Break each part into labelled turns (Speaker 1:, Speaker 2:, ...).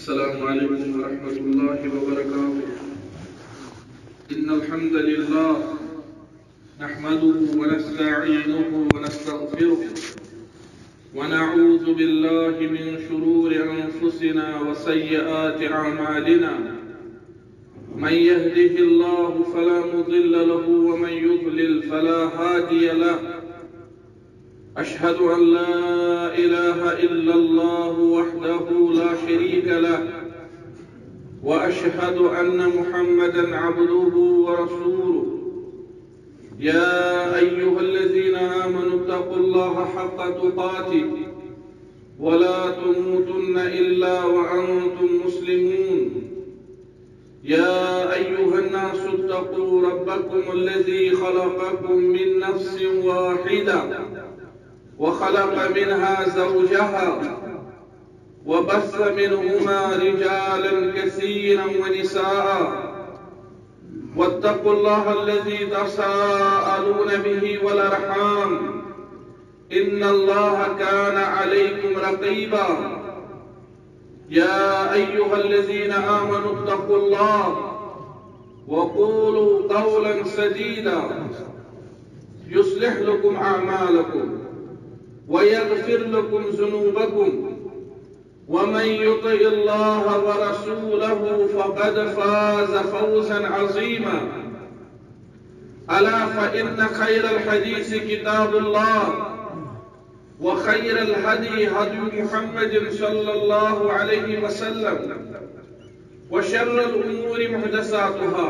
Speaker 1: السلام عليكم ورحمة الله وبركاته. إن الحمد لله نحمده ونستعينه ونستغفره ونعوذ بالله من شرور أنفسنا وسيئات أعمالنا. من يهده الله فلا مضل له ومن يضلل فلا هادي له. أشهد أن لا إله إلا الله وحده لا شريك له وأشهد أن محمدا عبده ورسوله. يا أيها الذين آمنوا اتقوا الله حق تقاته ولا تموتن إلا وأنتم مسلمون. يا أيها الناس اتقوا ربكم الذي خلقكم من نفس واحدة وخلق منها زوجها وبث منهما رجالا كثيرا ونساء. واتقوا الله الذي تساءلون به والأرحام إن الله كان عليكم رقيبا. يا أيها الذين آمنوا اتقوا الله وقولوا قولا سديدا يصلح لكم أعمالكم ويغفر لكم ذنوبكم ومن يطع الله ورسوله فقد فاز فوزا عظيما. ألا فإن خير الحديث كتاب الله وخير الهدي هدي محمد صلى الله عليه وسلم وشر الأمور محدثاتها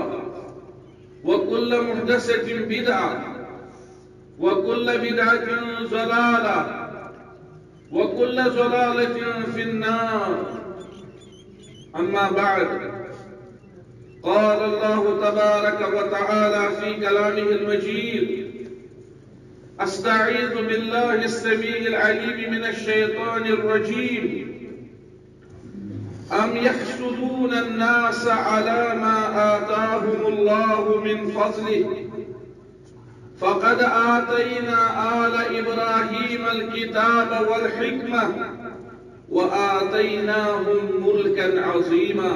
Speaker 1: وكل محدثة بدعة وكل بدعة ضلالة وكل ضلالة في النار. أما بعد، قال الله تبارك وتعالى في كلامه المجيد: أستعيذ بالله السميع العليم من الشيطان الرجيم. أم يحسدون الناس على ما آتاهم الله من فضله فقد آتينا آل إبراهيم الكتاب والحكمة وآتيناهم ملكا عظيما.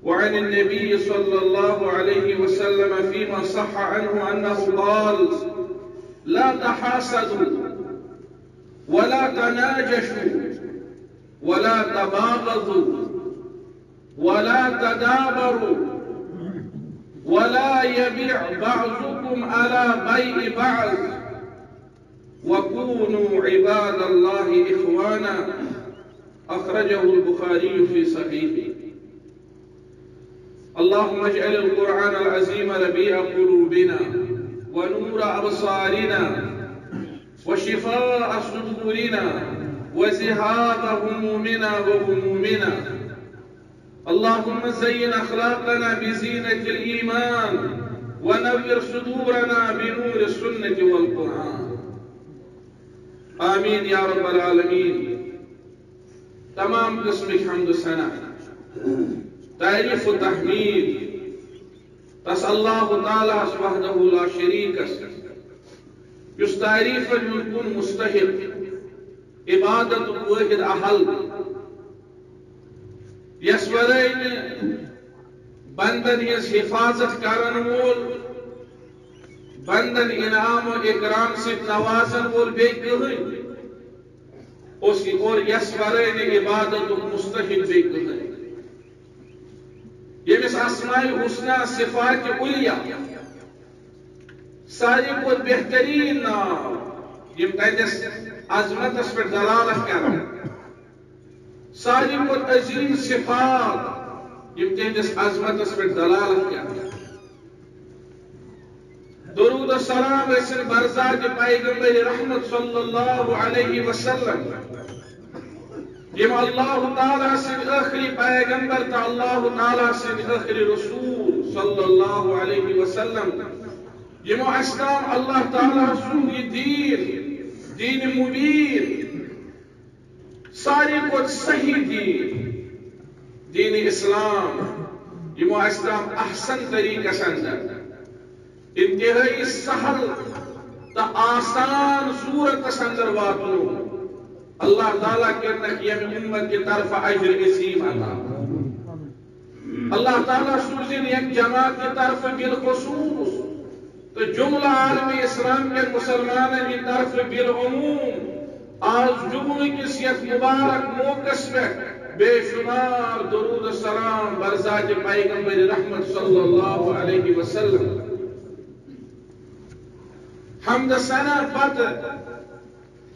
Speaker 1: وعن النبي صلى الله عليه وسلم فيما صح عنه أنه قال: لا تحاسدوا ولا تناجشوا ولا تباغضوا ولا تدابروا ولا يبيع بعضكم على بيع بعض وكونوا عباد الله إخوانا. أخرجه البخاري في صحيحه. اللهم اجعل القرآن العظيم ربيع قلوبنا ونور أبصارنا وشفاء صدورنا وذهاب همومنا وغمومنا. اللهم زين أخلاقنا بزينة الإيمان ونور صدورنا بنور السنة والقرآن. آمين يا رب العالمين. تمام قسم حمد السنة تعريف التحميد تس الله تعالى وحده لا شريك يس تعريف يكون مستحق عبادة واحد أحل یسورین بندن ہز حفاظت کرن وول بندن انعام و اکرام سے نوازن وول بے کہیں اور یسورین عبادت مستحق بے کہیں. یمس اسماء الحسنى صفات علیہ ساری کو بہترین نام یم تہندس عظمتس پر دلالت کرن، ساری کو عظیم صفات یم تہندس عظمتس پر دلالت کرن. درود و سلام رسن برزاد پیغمبر رحمت صلی اللہ علیہ وسلم یم اللہ تعالیٰ سے آخری پیغمبر تا اللہ تعالیٰ سے آخری رسول صلی اللہ علیہ وسلم یم اسلام اللہ تعالیٰ سوی دین مبین ساری کو صحیح دین اسلام یم اسلام احسن طریقہ سندر انتہائی سہل تا آسان صورت سندر واتنو اللہ تعالیٰ کرنک یم امت کی طرف اجر عظیم عطا اللہ تعالیٰ سوزن یک جماعت کی طرف بالخصوص تو جملہ عالم اسلام کے مسلمانوں کی طرف بالعموم آج جمعہ کس یک مبارک موقع پہ بے شمار درود السلام برزاج پیغمبر رحمت صلی اللہ علیہ وسلم حمد ثنا پتہ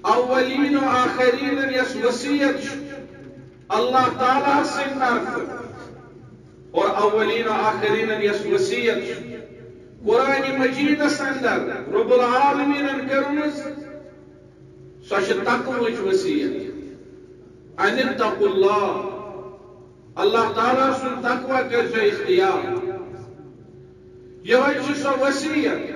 Speaker 1: اولین و آخرین یس وصیت اللہ تعالیٰ سے طرف اور اولین و آخرین یس وصیت قرآن مجید اندر رب العالمین کرمز سوچ تقویچ وصیت ان اتقوا اللہ تعالیٰ سن تقوی کر جو اختیار یہ سو وصیت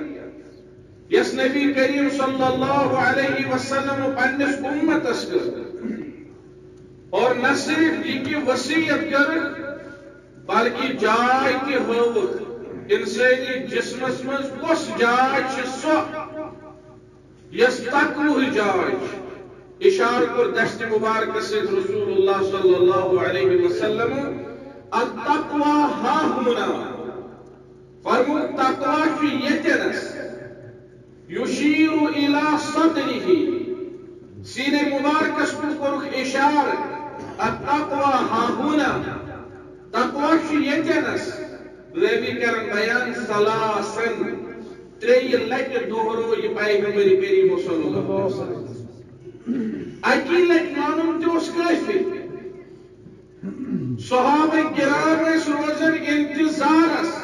Speaker 1: یس نبی کریم صلی اللہ علیہ وسلم پنس امتس کر اور نہ صرف یہ کی وصیت کر بلکہ جائے کی ہوت انسانی جسمس مز کس جائے سو یس تقوی جائے اشار کر دست مبارک سے رسول اللہ صلی اللہ علیہ وسلم التقوی ہا ہنا فرمو تقوی فی یتنس یشیر الى صدره سینہ مبارکس کو اشار التقوی ہا ہنا تقوی فی یتنس ربی کرن بیان سلاسن تری لٹ دوہرو یہ پیغمبر کریم صلی اللہ علیہ وسلم اکیلت مانون تیوس کافی صحابہ کرام اس روزن انتظارس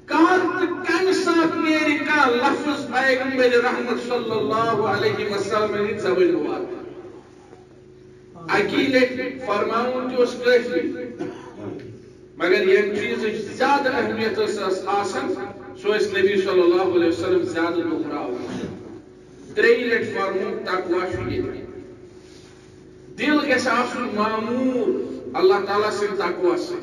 Speaker 1: کانت کم ساتھ میری کا لفظ پیغمبر رحمت صلی اللہ علیہ وسلم نے زبان ہوا اکیلت فرماؤں تیوس کافی مگر یہ چیز زیادہ اہمیت آسن سو اس نبی صلی اللہ علیہ وسلم زیادہ دہراؤ تری لٹ فرمو تقوی شیئے دل گیسے آسن معمور اللہ تعالیٰ سے تقوی سے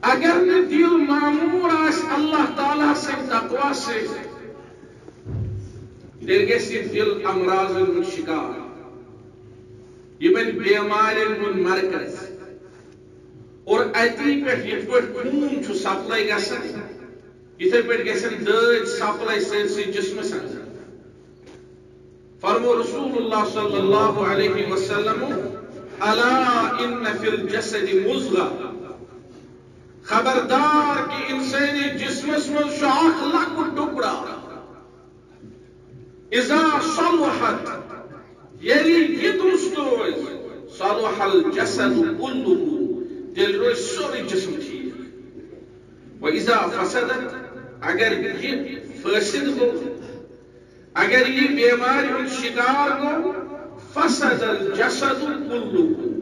Speaker 1: اگر نے دل معمور آس اللہ تعالیٰ سے تقوی سے دل گیسے دل امراض من شکار یہ بن بیمار من مرکز اور ایتی پر یہ خون چھو سپلائی گسن یہ پر گسن دج سپلائی سرسی جسم سن فرمو رسول اللہ صلی اللہ علیہ وسلم الا ان فی الجسد مضغہ خبردار کہ انسانی جسم میں شاخ لک ٹکڑا اذا صلحت یلی یہ درست صلح الجسد کلہ دل روی سوری جسم ٹھیک وَإِذَا فَسَدَتْ اگر یہ فاسد ہو اگر یہ بیماری ان شکار ہو فَسَدَ الْجَسَدُ كُلُّهُ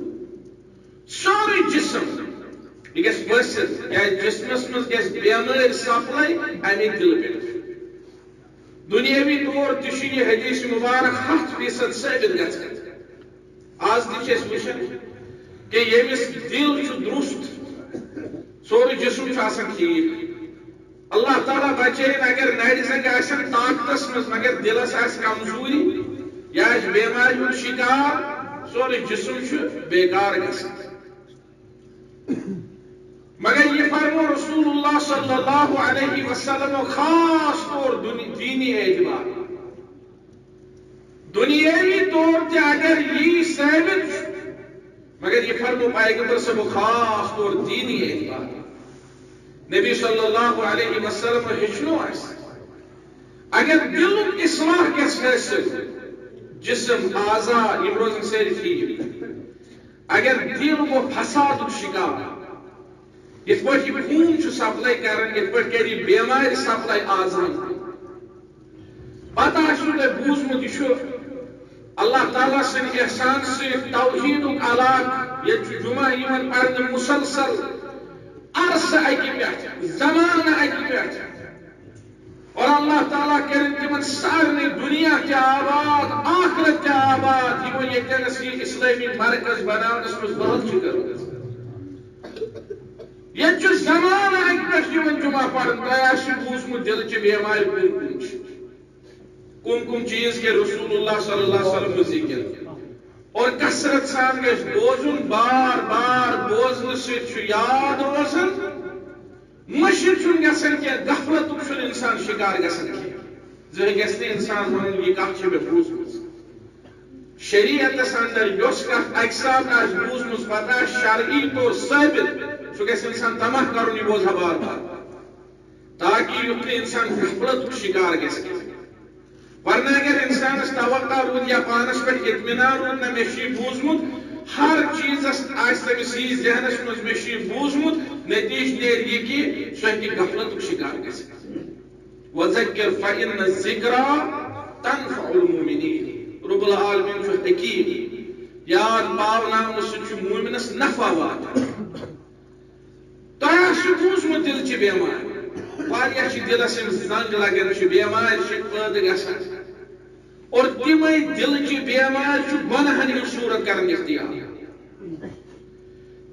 Speaker 1: سوری جسم یہ گیس فاسد یا جسمس میں گیس بیماری سپلائی امی دل پہ دنیاوی طور تشی یہ حدیث مبارک 100% ثابت گژھان آج تھی اس وچھان کہ یمس دل درست سوری جسم آسان ٹھیک اللہ تعالیٰ بچین اگر نڑ زنگ آسن طاقتس مز مگر دلس آس کمزوری یا بیماری ہند شکار سوری جسم بیکار گژھان مگر یہ فرمو رسول اللہ صلی اللہ علیہ وسلم خاص طور دینی اعتبار دنیاوی طور تے اگر یہ ثابت مگر یہ فرمو پیغمبر سے خاص طور دینی اعتبار نبی صلی اللہ علیہ وسلم ہچنو آس اگر دل اصلاح کس حاصل جسم اعضاء یہ روزن سیر ٹھیک اگر دل وہ فساد شکار یہ پہ خون سپلائی کران یہ پہ کری بیمار سپلائی اعضاء پتہ تہ بوزمت یہ اللہ تعالیٰ سن احسان سے توحید علاق یہ جمعہ یمن پڑھنے مسلسل عرص اکی پہ زمان اکی پہ اور اللہ تعالیٰ کرن تمن سارے دنیا کے آباد آخرت کے آباد یہ یقینس یہ اسلامی مرکز بناونس مز بہت کرو یہ زمان اکی پہ یمن جمعہ پڑھن تیار بوزمت دل چہ بیمار کم چیز کے رسول اللہ صلی اللہ علیہ وسلم ذکر اور کثرت سان گژھِ بوزن بار بار بوزن سۭتۍ یاد روزان مشر چھُنہٕ گژھان کینٛہہ غفلتُک چھُنہٕ انسان شکار گژھان کینٛہہ زٕہٕنۍ گژھِ نہٕ انسان ونُن یہِ کتھ چھِ مےٚ بوٗزمٕژ شریعتس اندر یۄس کتھ اکہِ ساتہٕ آسہِ بوٗزمٕژ پتہٕ آسہِ شرعی طور ثٲبت سُہ گژھِ انسان طمع کرُن یہِ بوزہا بار بار تاکہ یُتھ نہٕ انسان غفلتُک شکار گژھِ کینٛہہ ورنہ اگر انسانس توقع رود یا پانس پہ اطمینان رود نہ مے بوزمت ہر چیزس تمس یہ ذہنس مز مے بوزمت نتیج نیر یہ کہ سہ غفلتک شکار گژھِ وذکر فإن الذکرى تنفع المؤمنین رب العالمین چھُ حکیم یاد پاوناونہٕ سۭتۍ چھُ مومنس نفع واتان تۄہہِ آسہِ بوٗزمُت دلچہِ بٮ۪مارِ واریاہ چھِ دلس زنگ لگان چھِ بٮ۪مارِ چھِ پٲدٕ گژھان اور تمے دلچہِ بٮ۪مارِ چھُ گۄناہن ہٕنٛز صوٗرت کران اختیار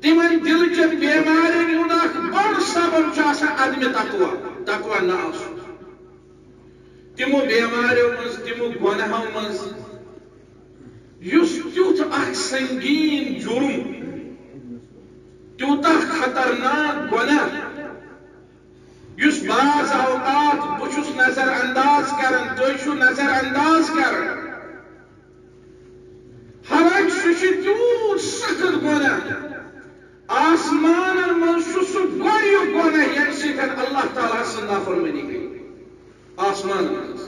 Speaker 1: تمن دلچن بٮ۪مارٮ۪ن ہُنٛد اکھ بوٚڑ سبب چھُ آسان عدمِ تقوا نہ آسُن تمو بٮ۪مارٮ۪و منٛز تمو گۄناہو منٛز یُس تیُتھ اکھ سنگین جرم تیوٗتاہ خطرناک گۄناہ یُس بعض اوقات بہٕ چھُس نظر انداز کران تُہۍ چھِو نظر انداز کران حالانکہ سُہ چھُ تیوٗت سخت گۄناہ آسمانن منٛز چھُ سُہ گۄڈنیُک گۄناہ ییٚمہِ سۭتۍ اللہ تعالیٰ سٕنٛز نافرمٲنی گٔے آسمانن منٛز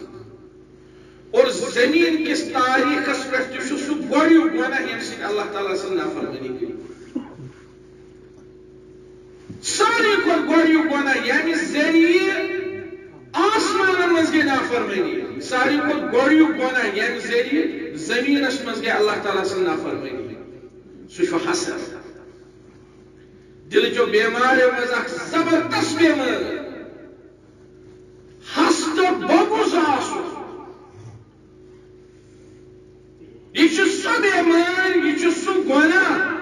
Speaker 1: اور زمین کس تاریخس پٮ۪ٹھ تہِ چھُ سُہ گۄڈنیُک گۄناہ ییٚمہِ سۭتۍ اللہ تعالیٰ سٕنٛز نافرمٲنی گٔے ساری کھۄتہٕ گۄڈنیُک گۄناہ ییٚمہِ ذٔریعہٕ آسمانن منٛز گٔے نافرمٲنی ساری کھۄتہٕ گۄڈنیُک گۄناہ ییٚمہِ ذٔریعہٕ زٔمیٖنس منٛز گٔے اللہ تعالیٰ سٕنٛز نافرمٲنی سُہ چھُ حسد دلچو بٮ۪مارٮ۪و منٛز اکھ زبردست بٮ۪مٲرۍ حسد بغض آسُن یہ چھُ سۄ بٮ۪مٲرۍ یہ چھُ سُہ گۄناہ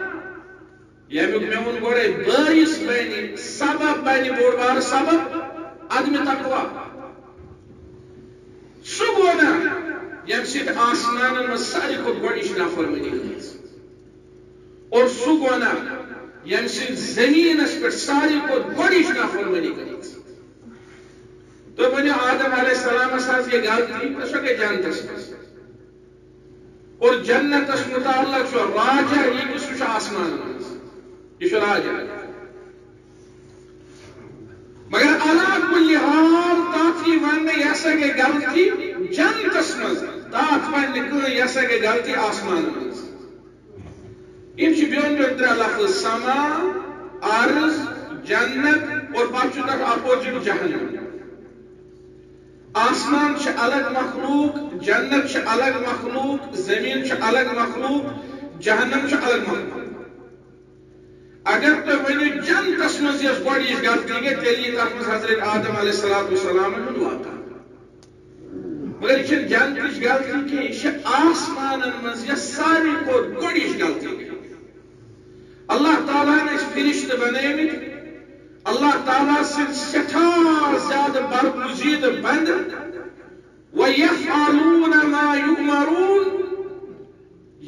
Speaker 1: ییٚمیُک مےٚ ووٚن گۄڈے بٲیِس بنہِ سبب بنہِ بوٚڑ بارٕ سبب عدمِ تقوا سُہ گۄناہ ییٚمہِ سۭتۍ آسمانن منٛز ساروی کھۄتہٕ گۄڈنِچ نافرمٲنی گٔمٕژ اور سُہ گۄناہ ییٚمہِ سۭتۍ زٔمیٖنس پٮ۪ٹھ ساروی کھۄتہٕ گۄڈنِچ نافرمٲنی گٔمٕژ تُہۍ ؤنِو آدم علیہ السلامس حظ گٔے غلطی تہٕ سۄ گٔے جنتس منٛز اور جنتس متعلق چھُ راجا یہِ کہِ سُہ چھُ آسمانن منٛز یہ چھُ راجا مگر علا کُلہِ حال تتھ یی وننہٕ یہِ ہسا گٔے غلطی جنتس منٛز تتھ ونہِ نہٕ کٕہٕنۍ یہِ ہسا گٔے غلطی آسمانن منٛز یِم چھِ بیوٚن بیوٚن ترٛےٚ لفظ سما عرض جنت اور پتہٕ چھُ تتھ اپوزِٹ جہنم آسمان چھِ الگ مخلوق جنت چھِ الگ مخلوق زمین چھِ الگ مخلوق جہنم چھِ الگ مخلوق اگر تُہۍ ؤنِو جنتس منٛز یۄس گۄڈنِچ غلطی گٔے تیٚلہِ یی تتھ منٛز حضرت آدم علیہ السلام ہُنٛد واقعہ مگر یہِ چھنہٕ جنتٕچ غلطی کینٛہہ یہِ چھِ آسمانن منٛز یۄس ساروی کھۄتہٕ گۄڈنِچ غلطی گٔے اللہ تعالیٰ ہن ٲسۍ فرشتہٕ بنٲومٕتۍ اللہ تعالیٰ سٕنٛدۍ سٮ۪ٹھاہ زیادٕ برگُزیٖدٕ بنٛدٕ وَیَفْعَلُونَ مَا یُؤْمَرُونَ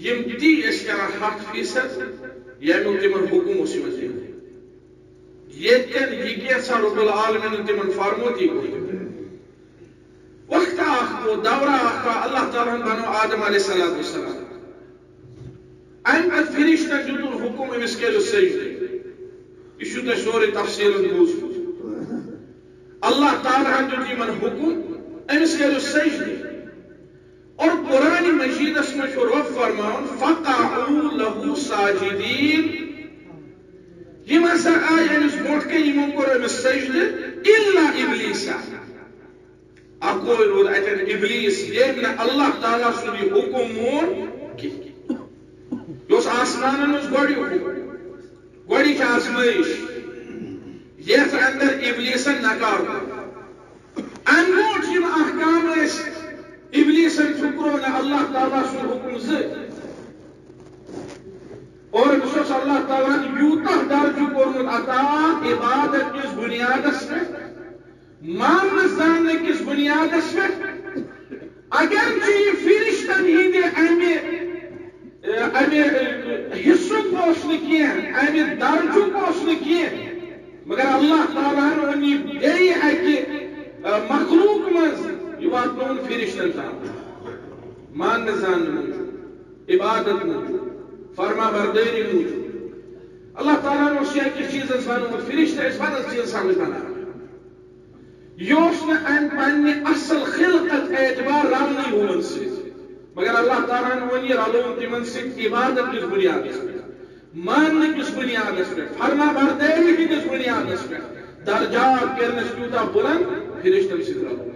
Speaker 1: یِم تی ٲسۍ کران 100% ییٚمیُک تِمن حکم اوس یِوان دِنہٕ ییٚتٮ۪ن یہِ کینٛژھا رب العالمیٖنن تِمن فرموو تی گوٚو وقتہ اکھ گوٚو دورہ اکھ آو اللہ تعالیٰ ہن بنوو آدم علیہ السلام امہِ پتہٕ فرشتن دیُتُن حکم أمِس کٔرِو سجدٕ یہ چھُ تۄہہِ سورُے تفصیٖلن بوٗزمُت اللہ تعالیٰ ہن دیُت یِمن حکم أمِس کٔرِو سجدٕ اور قرآن مجیدس منٛز چھُ رۄب فرماوان فقعوا له ساجدین یِم ہسا آیہِ أمِس برونٛٹھ کَنہِ یِمو کوٚر أمِس سجدٕ الا ابلیٖسا اکوے روٗد اتٮ۪ن ابلیٖس ییٚمۍ نہٕ اللہ تعالیٰ سُنٛد یہِ حکم مون کینٛہہ یہِ اوس آسمانن منٛز گۄڈنیُک حکم گۄڈنِچ آزمٲیش یتھ اندر ابلیٖسن نکار کوٚر امہِ برونٛٹھ یِم احکام ٲسۍ ابلیٖسن ٹھُکرو نہٕ اللہ تعالیٰ سُنٛد حکم زٕہٕنۍ اور أمِس اوس اللہ تعالیٰ ہن یوٗتاہ درجہٕ کوٚرمُت عطا عبادت کِس بُنیادس پٮ۪ٹھ ماننہٕ زاننہٕ کِس بُنیادس پٮ۪ٹھ اگر امہ حصک کی امہ درجک کی مگر اللہ تعالیٰ ون یہ اکہ مخلوق مز یہ واتن فرشتن تام مان زان موجود عبادت موجود فرما برداری موجود اللہ تعالیٰ نے اس اکس چیز ونمت فرشتہ اس بدل چیز سمجھ بنا یہ ام پنہ اصل خلقت اعتبار رلنی ہون سی مگر اللہ تعالیٰ نے ون یہ رلون تمن سی عبادت کس بنیاد پہ ماننے کس بنیاد پہ فرما برداری کس بنیاد پہ درجات کرنس تیوتا بلند فرشتن سی رلون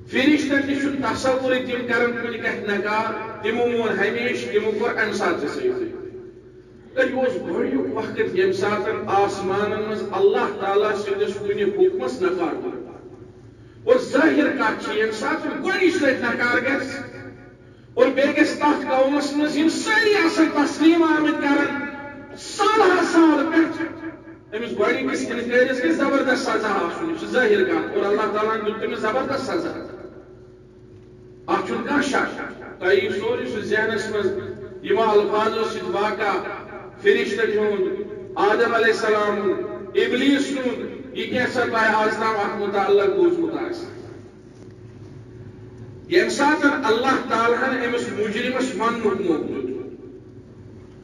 Speaker 1: فرشتن تہ تصور تم کرن کن کت نکار تمو مون ہمیشہ تمو کور ام سات سیدی یہ گوڑیک وقت یم سات آسمان مز اللہ تعالیٰ سندس کن حکمس نکار کر اور ظاہر کت یم سات گوڑش لٹ نکار گھس اور بیس تک قومس مز ساری اصل تسلیم آمد کران سالہ سال پہ امس گوڑکس انکارس گھس زبردست سزا آسن یہ ظاہر کت اور اللہ تعالیٰ دیت تمس زبردست سزا اتھ کھانا شک تھی سوری ذہنس مز الفاظو سی واقع فرشتن ہند آدم علیہ السلام ابلیس ہند یہ کیسا تہ آز تام ات متعلق بوزمت یم سات اللہ تعالیٰ امس مجرمس ونک موجود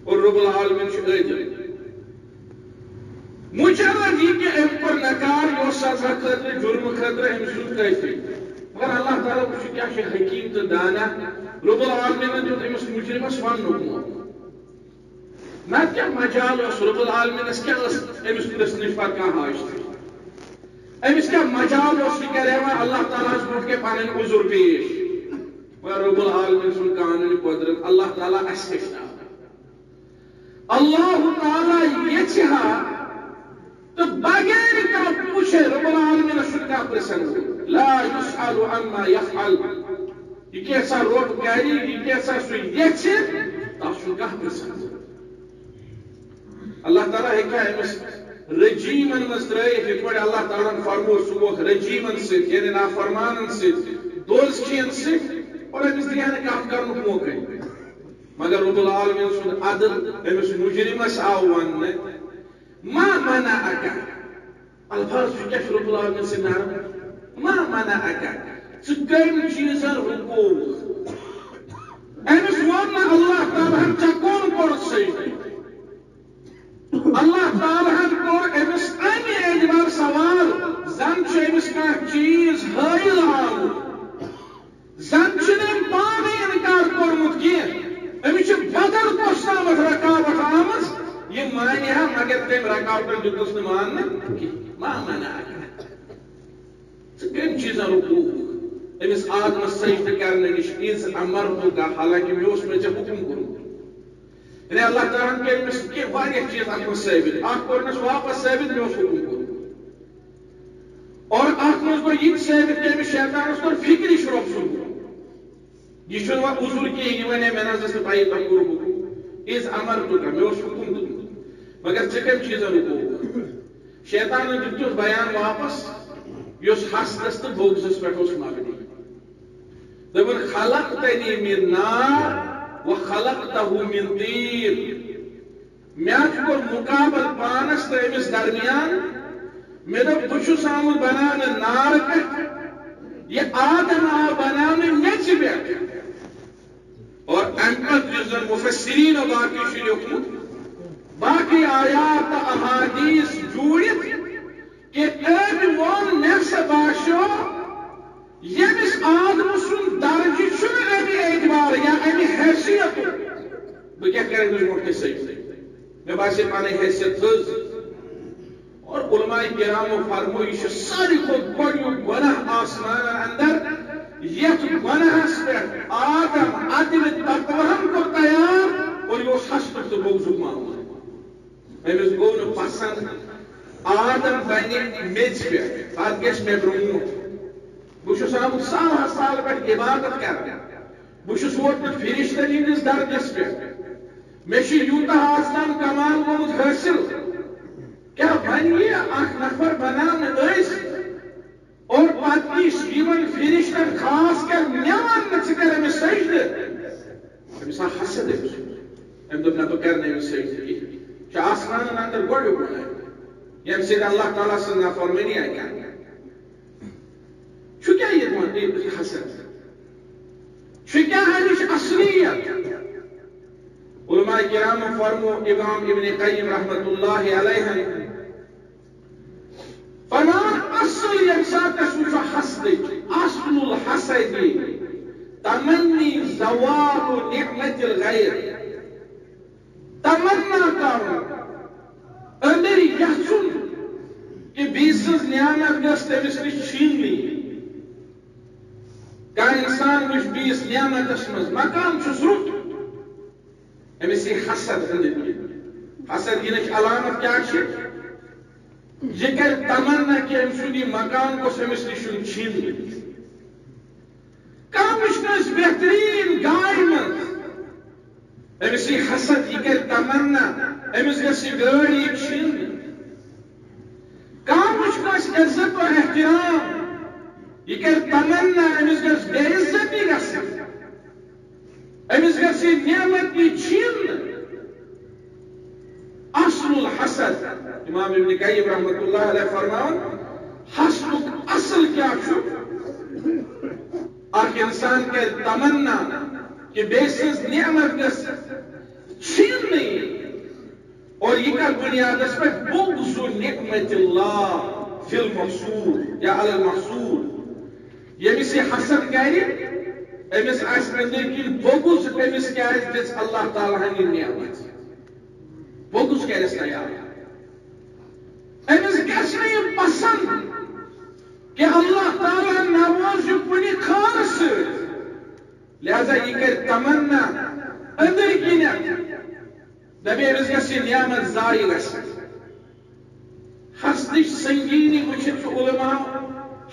Speaker 1: اور رب العالمین عادل مجرد یہ کہ ام کور نکار یہ سزا خاطر جرم خاطر ام سن کافی مگر اللہ تعالیٰ وچ کیا حکیم تو دانا رب العالمین دیت امس مجرمس ونک موجود نت کیا مجال اس رب العالمینس کیا امس کس نش پہ کھانا حاجت امس کیا مجال اس یہ کرے اللہ تعالیٰ برو کے پن عذر پیش مگر رب العالمین سن قانون قدرت اللہ تعالیٰ اس اللہ تعالیٰ یچھا تو بغیر کا پوچھے رب العالمین سن کا پرسن لا يسأل عما يفعل یہ کیسا رب کری یہ کیسا سو یچھ تس سن کا پرسن اللہ تعالیٰ ہیکا امس رجیمن مز ترائیت یہ پڑے اللہ تعالیٰ فرمو سوک رجیمن سے یعنی نافرمانن سے دوز چین سے اور امس دیانے کاف کرنک موقع مگر رب العالمین سن عدل امس مجرمس آوان ما منعکا الفاظ کیا رب العالمین سے نارم ما منعکا کم چیزن حقوق امس ورنہ اللہ تعالیٰ چکون کور سیدی اللہ تعالیٰ کور امس امی اعتبار سوال زن امس کا چیز حائل آمد زن پانے انکار کورمت کی امس بدل کس تامت رکاوٹ آمد یہ مانی مگر تم رکاوٹ دتس مان ما منعک کم چیزن حقوق امس آدم سجدہ کرنے نش از امرتو کا حالانکہ میں اس میں حکم کروں یعنی اللہ تعالیٰ کے امس کی واریہ چیز اتنا ثابت اخ کرنس واپس ثابت میں اس حکم کروں اور اخ مز کو یہ ثابت کہ امس شیطان اس کو فکری شروع سن یہ چھو عذر کی یہ ونے میں نظر سے پائی تک کروں از امرتو کا میں اس حکم کروں مگر چکم چیزن حقوق شیطان نے دیت بیان واپس یس حسدس تو بغضس پہ مبنی دپن خلقتنی من نار وخلقته من طين میات کو مقابل پانس تو امس درمیان میں دپ بچس آمد بنانے نار کت یہ آدم آ بنانے میچ پہ اور امپت جزن مفسرین و باقی شریعت باقی آیات احادیث جوڑت کہ ایک وان نفس باشو یمس آدم سن درجی چھن امی اعتبار یا امی حیثیت بہ کیا کریں گے موٹ کے صحیح میں باسی پانے حیثیت تھز اور علماء کرام فرمو یہ ساری خود بڑیو گناہ آسمان اندر یہ گناہ پر آدم عدل تقوہم کو تیار اور یہ حسد تو بغض معاملہ امس گو نہ پسند آدم بنی میچ پہ آج گیس میں برموت بہت آمت سال پہ عبادت کر بہت ووتمت فرشتن ہندس درجس پہ مے یوتہ آز تام کمال گومت حاصل کیا ون یہ اخ نفر بنانے اور پتہ فرشتن خاص کر مے ون ثہ کر امس سجدہ امس سیدی چھ آسمان اندر گوڑیو گناہ یم سید اللہ تعالیٰ سے نافرمانی آئی کیا چھو کیا یہ حسد چھو کیا ہے اصلیت علماء کرام فرمو امام ابن قیم رحمت اللہ علیہ فرمان اصل یکسات سوچو حسد اصل الحسد تمنی زوال نعمت الغیر تمنا کرو اندر یسن کہ بیسز نعمت گس تمس نش چھین لی کا انسان وچ بیس نعمت مز مقام چھس رت امس یہ حسد اندر حسد یہ علامت کیا یہ کر تمنا کہ ام سند یہ مکان کو امس نش چھین لی کم وچنس بہترین گاڑی مز امس یہ حسد یہ کر تمنا امس گس یہ گاڑی چھین لی کم وچنس عزت و احترام یہ کر تمنا امس گس بے عزتی گس امس گس یہ نعمت بھی چھین اصل الحسد امام ابن قیم رحمت اللہ علیہ فرمان حسد اصل کیا چھو اخ انسان کے تمنا کہ بیسز نعمت گس چھین نہیں اور یہ کر بنیاد اس پر بغض نعمت اللہ فی المحصول یا علی المحصول یمس یہ حسد کری امس آس اندر کن بغض امس کیا دس اللہ تعالیٰ ہن نعمت بغض کرس تیار امس گھس یہ پسند کہ اللہ تعالیٰ نواز کن خان لہذا یہ کر تمنا اندر کن دبی امس گھس یہ نعمت ضائع گس حسدچ سنگینی وچھت علماء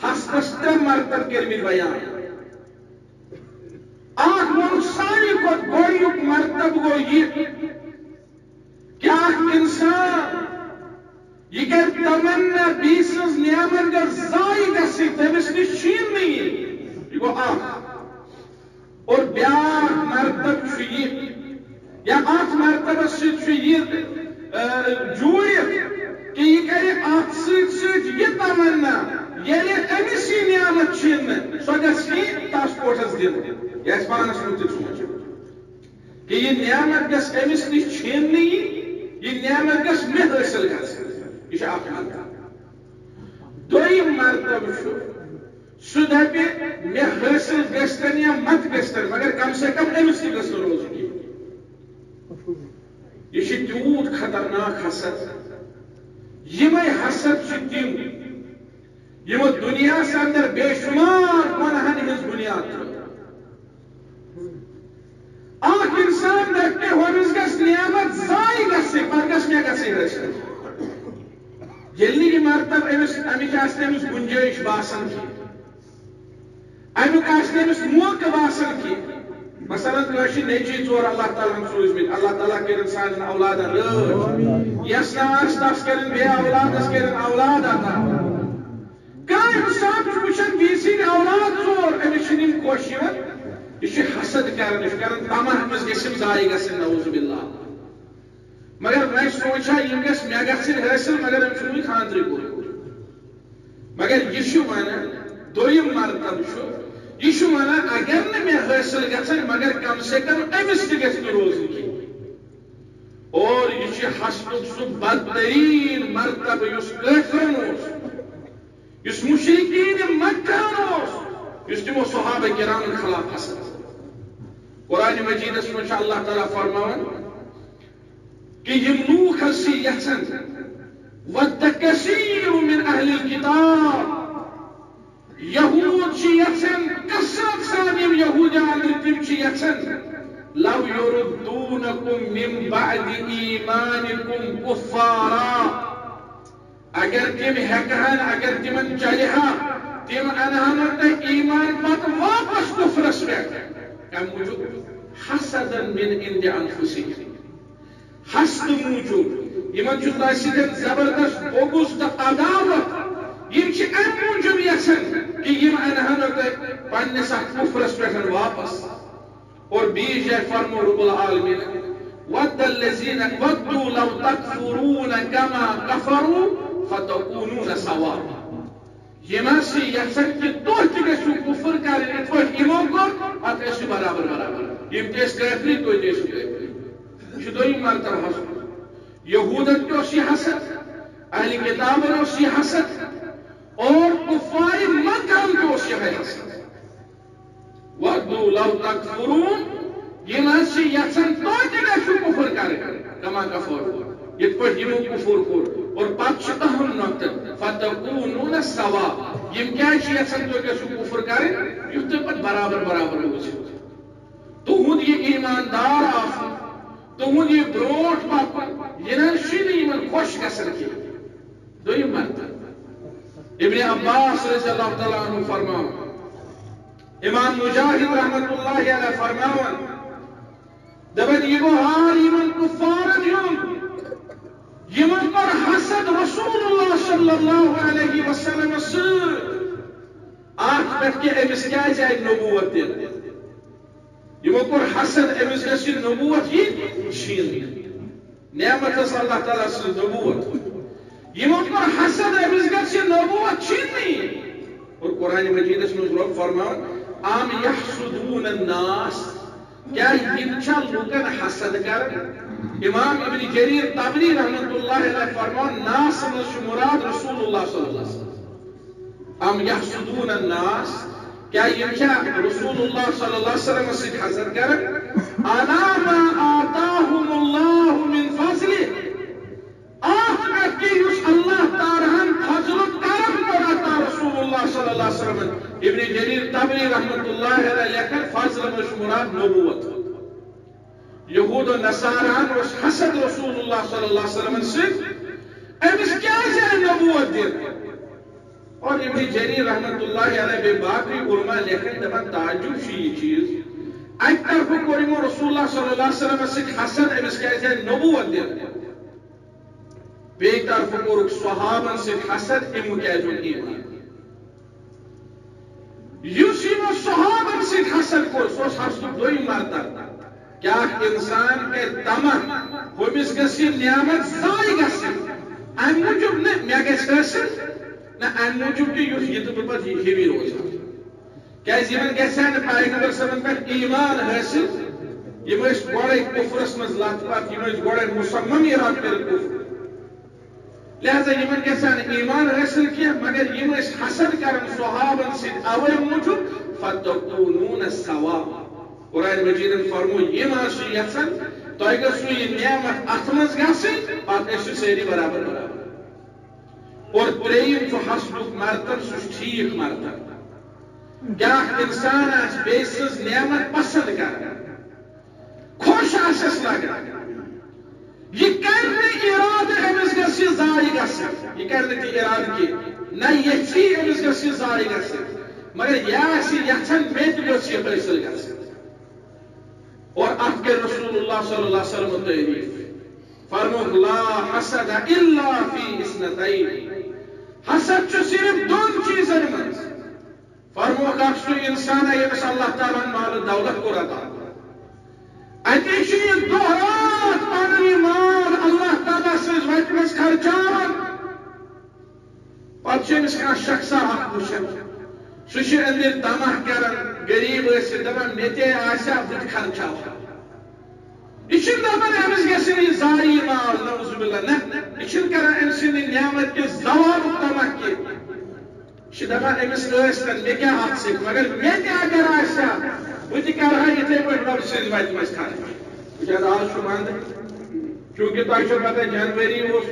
Speaker 1: حسدس ترے مرتب کرمت بیان آخ وہ ساری کو گوڑیک مرتب گو یہ کیا انسان یہ کر تمنا بیسز نعمت گر ضائع گسی تمس نش چھین نہیں یہ گو آخ اور بیاکھ مرتب یہ یا آٹھ مرتبہ سے یہ جوڑت کہ یہ کرے آٹھ سیت یہ تمنا یعنی امسی نعمت چھین سو گسی پاسپورٹس دن یہ اس پانس مجھے سوچ کہ یہ نعمت گس امس نش چھین نہیں یہ نعمت گس میں حاصل گس یہ اخ مرتبہ دویم مرتبہ سہ دپہ مے حاصل گژھتن یا مت گژھتن مگر کم سے کم امس تہ گژھن روزن یہ تیوت خطرناک حسد یمے حسد تم یم دنیا اندر بے شمار گناہن ہز بنیاد اخ انسان دپہ ہومس گژھ نعمت ضائع گژھِ پر گژھِ مے گژھِ حاصل ییٚلہِ نہٕ یہِ مرتبہ امِچ آسہِ نہٕ أمِس گُنجٲیِش باسان کینٛہہ امیُک آسہِ نہٕ أمِس موقعہٕ باسان کینٛہہ مثلاً کٲنٛسہِ نیٚچی ژور اللہ تعالیٰ ہن سوٗزمٕتۍ اللہ تعالیٰ کٔرِن سانٮ۪ن اولادن رٲچھ یس نہٕ آسہِ تس کٔرِن بیٚیہِ اولادس کٔرِن اولاد عطا کانٛہہ اِنسان چھُ وٕچھان بیٚیہِ سٕنٛدۍ اولاد ژور أمِس چھِنہٕ یِم خۄش یِوان یہ چھُ حسد کران یہ کران تمہ أمِس گژھِ یِم ضایع گژھٕنۍ نعوذ باللہ مگر میں سوچا یم گژھِ مےٚ گژھٕنۍ حٲصِل مگر أمۍ چھُنہٕ وٕنہِ خاندرٕے کوٚرمُت مگر یہ چھُ ونان دوٚیِم مرتبہ چھُ یہ چھُ ونان اگر نہٕ مےٚ حٲصِل گژھن مگر کم سے کم أمِس تہِ گژھِ نہٕ روزُن کینٛہہ اور یہ چھُ حسدُک سُہ بدتریٖن مرتبہ یُس کٲفرن اوس یُس مشرکین مکہ اوس یُس تِمو صحابہ کرامن خلاف حسد قرآن مجیدس منٛز چھُ اللہ تعالیٰ فرماوان کہ یم لوگ ہستی یژھان ود کثیر من اہل الکتاب یہود یژھان کثرت سان یم یہودیان تم یژھان لو یردونکم من بعد ایمانکم کفارا اگر تم ہیکہن اگر تمن چلہا تم انہن تہ ایمان پتہ واپس کفرس پہ کم موجود حسدا من عند انفسہم حسد موجود یمن چھُ تۄہہِ سۭتۍ زبردست بغض تہٕ عداوت یم چھِ امہِ موٗجوٗب یژھان کہ یم انہن تۄہہِ پننس اتھ کفرس پٮ۪ٹھ واپس اور بیٚیہِ جایہِ فرمو رب العالمین وَدُّوا لَوْ تَكْفُرُونَ كَمَا كَفَرُوا فَتَكُونُونَ سَوَاءً یہ سے یژھان کہ تُہۍ تہِ گٔژھِو کُفر کرٕنۍ یِتھ پٲٹھۍ یِمو کوٚر پتہٕ ٲسِو برابر برابر یِم تہِ ٲسۍ کٲفری تُہۍ تہِ ٲسِو کٲفری یہ چھُ دوٚیِم مرتبہ حسد یہوٗدن تہِ اوس یہ حسد اہل کتابن اوس یہ حسد اور کفار مکہ تہِ اوس یِہے حسد وَدُّوا لَوْ تَكْفُرُونَ یہ سے یژھان تُہۍ تہِ گٔژھِو کُفر کرٕنۍ کما کفروا یِتھ پٲٹھۍ یِمو کُفر کوٚر اور پتہٕ چھُ اہم نقطہ فَتَكُونُونَ سَوَاءً یِم کیٛازِ چھِ یژھان تُہۍ گٔژھِو کُفر کرٕنۍ یُتھ تُہۍ پتہٕ برابر برابر روٗزِو تُہُنٛد یہِ ایٖماندار آسُن تُہُنٛد یہِ برٛونٛٹھ پکُن یہِ نہ چھُنہٕ یِمن خۄش گژھان کینٛہہ دوٚیِم مرتبہ ابن عباس رضی اللہ تعالیٰ عنہ فرماوان امام مجاہد رحمت اللہ علیہ فرماوان دپان یہ گوٚو حال یِمن کفارن ہُنٛد یِمن کوٚر حسد رسول اللہ صلی اللہ علیہ وسلم سۭتۍ اتھ پٮ۪ٹھ کہ أمِس کیٛازِ آیہِ نبوت دِنہٕ یِمو کوٚر حسد أمِس گژھِ یہِ نبوت یِنۍ چھیٖننہٕ نعمت ٲس اللہ تعالیٰ سٕنٛز نبوت یِمو کوٚر حسد أمِس گژھِ یہِ نبوت چھیٖننہٕ اور قرآن مجیدس منٛز رۄب فرماوان ام یحسدون الناس کیا یِم چھا لوٗکن حسد کران امام ابن جریر طبری رحمت اللہ علیہ فرمان ناس منٛز چھُ مراد رسول اللہ صلی اللہ علیہ وسلم ام یحسدون الناس کیا یِم چھا رسول اللہ صلی اللہ علیہ وسلم سۭتۍ حسد کران علی ما آتاہم اللہ من فضلہ اتھ پٮ۪ٹھ کہِ یُس اللہ تعالیٰ ہن فضلُک کرم کوٚر عطا رسول اللہ صلی اللہ علیہ وسلم ابن جریر طبری رحمت اللہ علیہ لیکھن فضل منٛز چھُ مراد نبوت یہود و نصاران اوس حسد رسول اللہ صلی اللہ علیہ وسلم سۭتۍ أمِس کیٛازِ آیہِ نبوت دِنہٕ اور ابن جریر رحمت اللہ علیہ بیٚیہِ باقٕے علما لیکھن دپان تعجب چھُ یہِ چیٖز اکہِ طرفہٕ کوٚر یِمو رسول اللہ صلی اللہ علیہ وسلم سۭتۍ حسد أمِس کیٛازِ آیہِ نبوت دِنہٕ بیٚیہِ طرفہٕ کوٚرُکھ صحابن سۭتۍ حسد یِمو کیٛازِ اوٚن ایٖمان یُس یِمو صحابن سۭتۍ حسد کوٚر سُہ اوس حسدُک دوٚیِم مرتبہ کیا انسان کرِ طمع ہُمِس گژھِ یہِ نعمت ضایع گژھٕنۍ امہِ موٗجوٗب نہٕ مےٚ گژھِ حٲصِل نہ امہِ موٗجوٗب کہِ یُتھ یہِ تہٕ بہٕ پتہٕ ہِوی روزٕ کیٛازِ یِمن گژھِ ہا نہٕ پیغمبر صٲبن پٮ۪ٹھ ایٖمان حٲصِل یِم ٲسۍ گۄڈے کُفرس منٛز لت پت یِم ٲسۍ گۄڈے مُصمم اِرادٕ کٔرِتھ کُفر لہذا یِمن گژھِ ہا نہٕ ایٖمان حٲصِل کینٛہہ مگر یِم ٲسۍ حسد کران صحابن سۭتۍ اوے موٗجوٗب فتکوٗنوٗنَ سَوَاءً قرآن مجیدن فرمو یِم حظ چھِ یژھان تۄہہِ گٔژھوٕ یہِ نعمت اتھ منٛز گژھٕنۍ پتہٕ ٲسِو سٲری برابر برابر اور ترٛیٚیِم چھُ حسدُک مرتب سُہ چھُ ٹھیٖک مرتب بیٛاکھ اِنسان آسہِ بیٚیہِ سٕنٛز نعمت پسنٛد کران خۄش آسٮ۪س لگان یہِ کرِ نہٕ اِرادٕ أمِس گژھِ یہِ ضایع گژھٕنۍ یہِ کرِ نہٕ تہِ اِرادٕ کینٛہہ نہ یژھی أمِس گژھِ یہِ ضایع گژھٕنۍ مگر یہِ آسہِ یژھان مےٚ تہِ گٔژھ یہِ حٲصِل گژھٕنۍ اور اتھ کٔر رسول اللہ صلی اللہ علیہ وسلم تعریف فرموک لا حسد الا فی اثنتین حسد چھُ صرف دۄن چیٖزن منٛز فرموک اکھ سُہ انسان ییٚمِس اللہ تعالیٰ ہن مال دولت کوٚر عطا اتے چھُ یہِ دۄہ رات پنُن یہِ مال اللہ تعالیٰ سٕنٛز وتہِ منٛز خرچاوان پتہٕ چھُ أمِس کانٛہہ شخصا اکھ وٕچھان سُہ چھُ أنٛدرۍ طمع کران غریٖب ٲسِتھ دپان مےٚ تہِ آسہِ ہا بہٕ تہِ خرچاوہا یہِ چھُنہٕ دپان أمِس گژھِ نہٕ یہِ ضایع یہِ مال نعوذ باللہ نہ یہِ چھُنہٕ کران أمۍ سٕنٛدِ نعمت کہِ زوالُک طمع کینٛہہ یہِ چھُ دپان أمِس ٲسۍتن مےٚ کیٛاہ اتھ سۭتۍ مگر مےٚ تہِ اگر آسہِ ہا بہٕ تہِ کرٕ ہا یِتھے پٲٹھۍ رۄبہٕ سٕنٛزِ وتہِ منٛز خرچ وٕچھ حظ آز چھُ ونٛدٕ چوٗنٛکہِ تۄہہِ چھو پتہ جنؤری اوس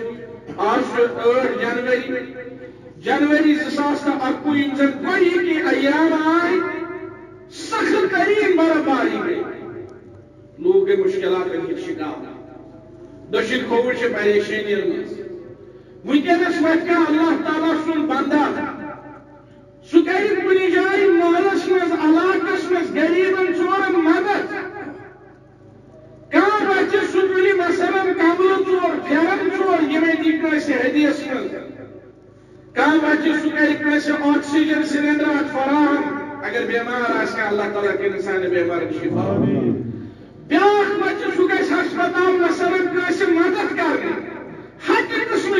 Speaker 1: آز چھُ 8 جنؤری 2021 یِم زن گۄڈنِکی ایام آے سخت تریٖن برفباری گٔے لوٗکھ گٔے مُشکِلاتن ہٕنٛدۍ شِکار دٔچھِنۍ کھووُر چھِ پریشٲنین منٛز وٕنکیٚنس وتہِ کانٛہہ اللہ تعالیٰ سُنٛد بنٛدا سُہ کرِ کُنہِ جایہِ محلس منٛز علاقس منٛز غریٖبن ژورن مدد کانٛہہ بچہِ سُہ تُلہِ مثلاً کملہٕ ژور پھیرن ژور یِمے دِی کٲنٛسہِ ہدیس منٛز کانٛہہ بچہِ سُہ کرِ کٲنٛسہِ آکسیجن سلینڈر اکھ فراہم اگر بیمار آسہِ کانٛہہ اللہ تعالیٰ کٔرِنۍ سانہِ بیمارن شِفا بیٛاکھ بچہِ سُہ گژھِ ہسپتال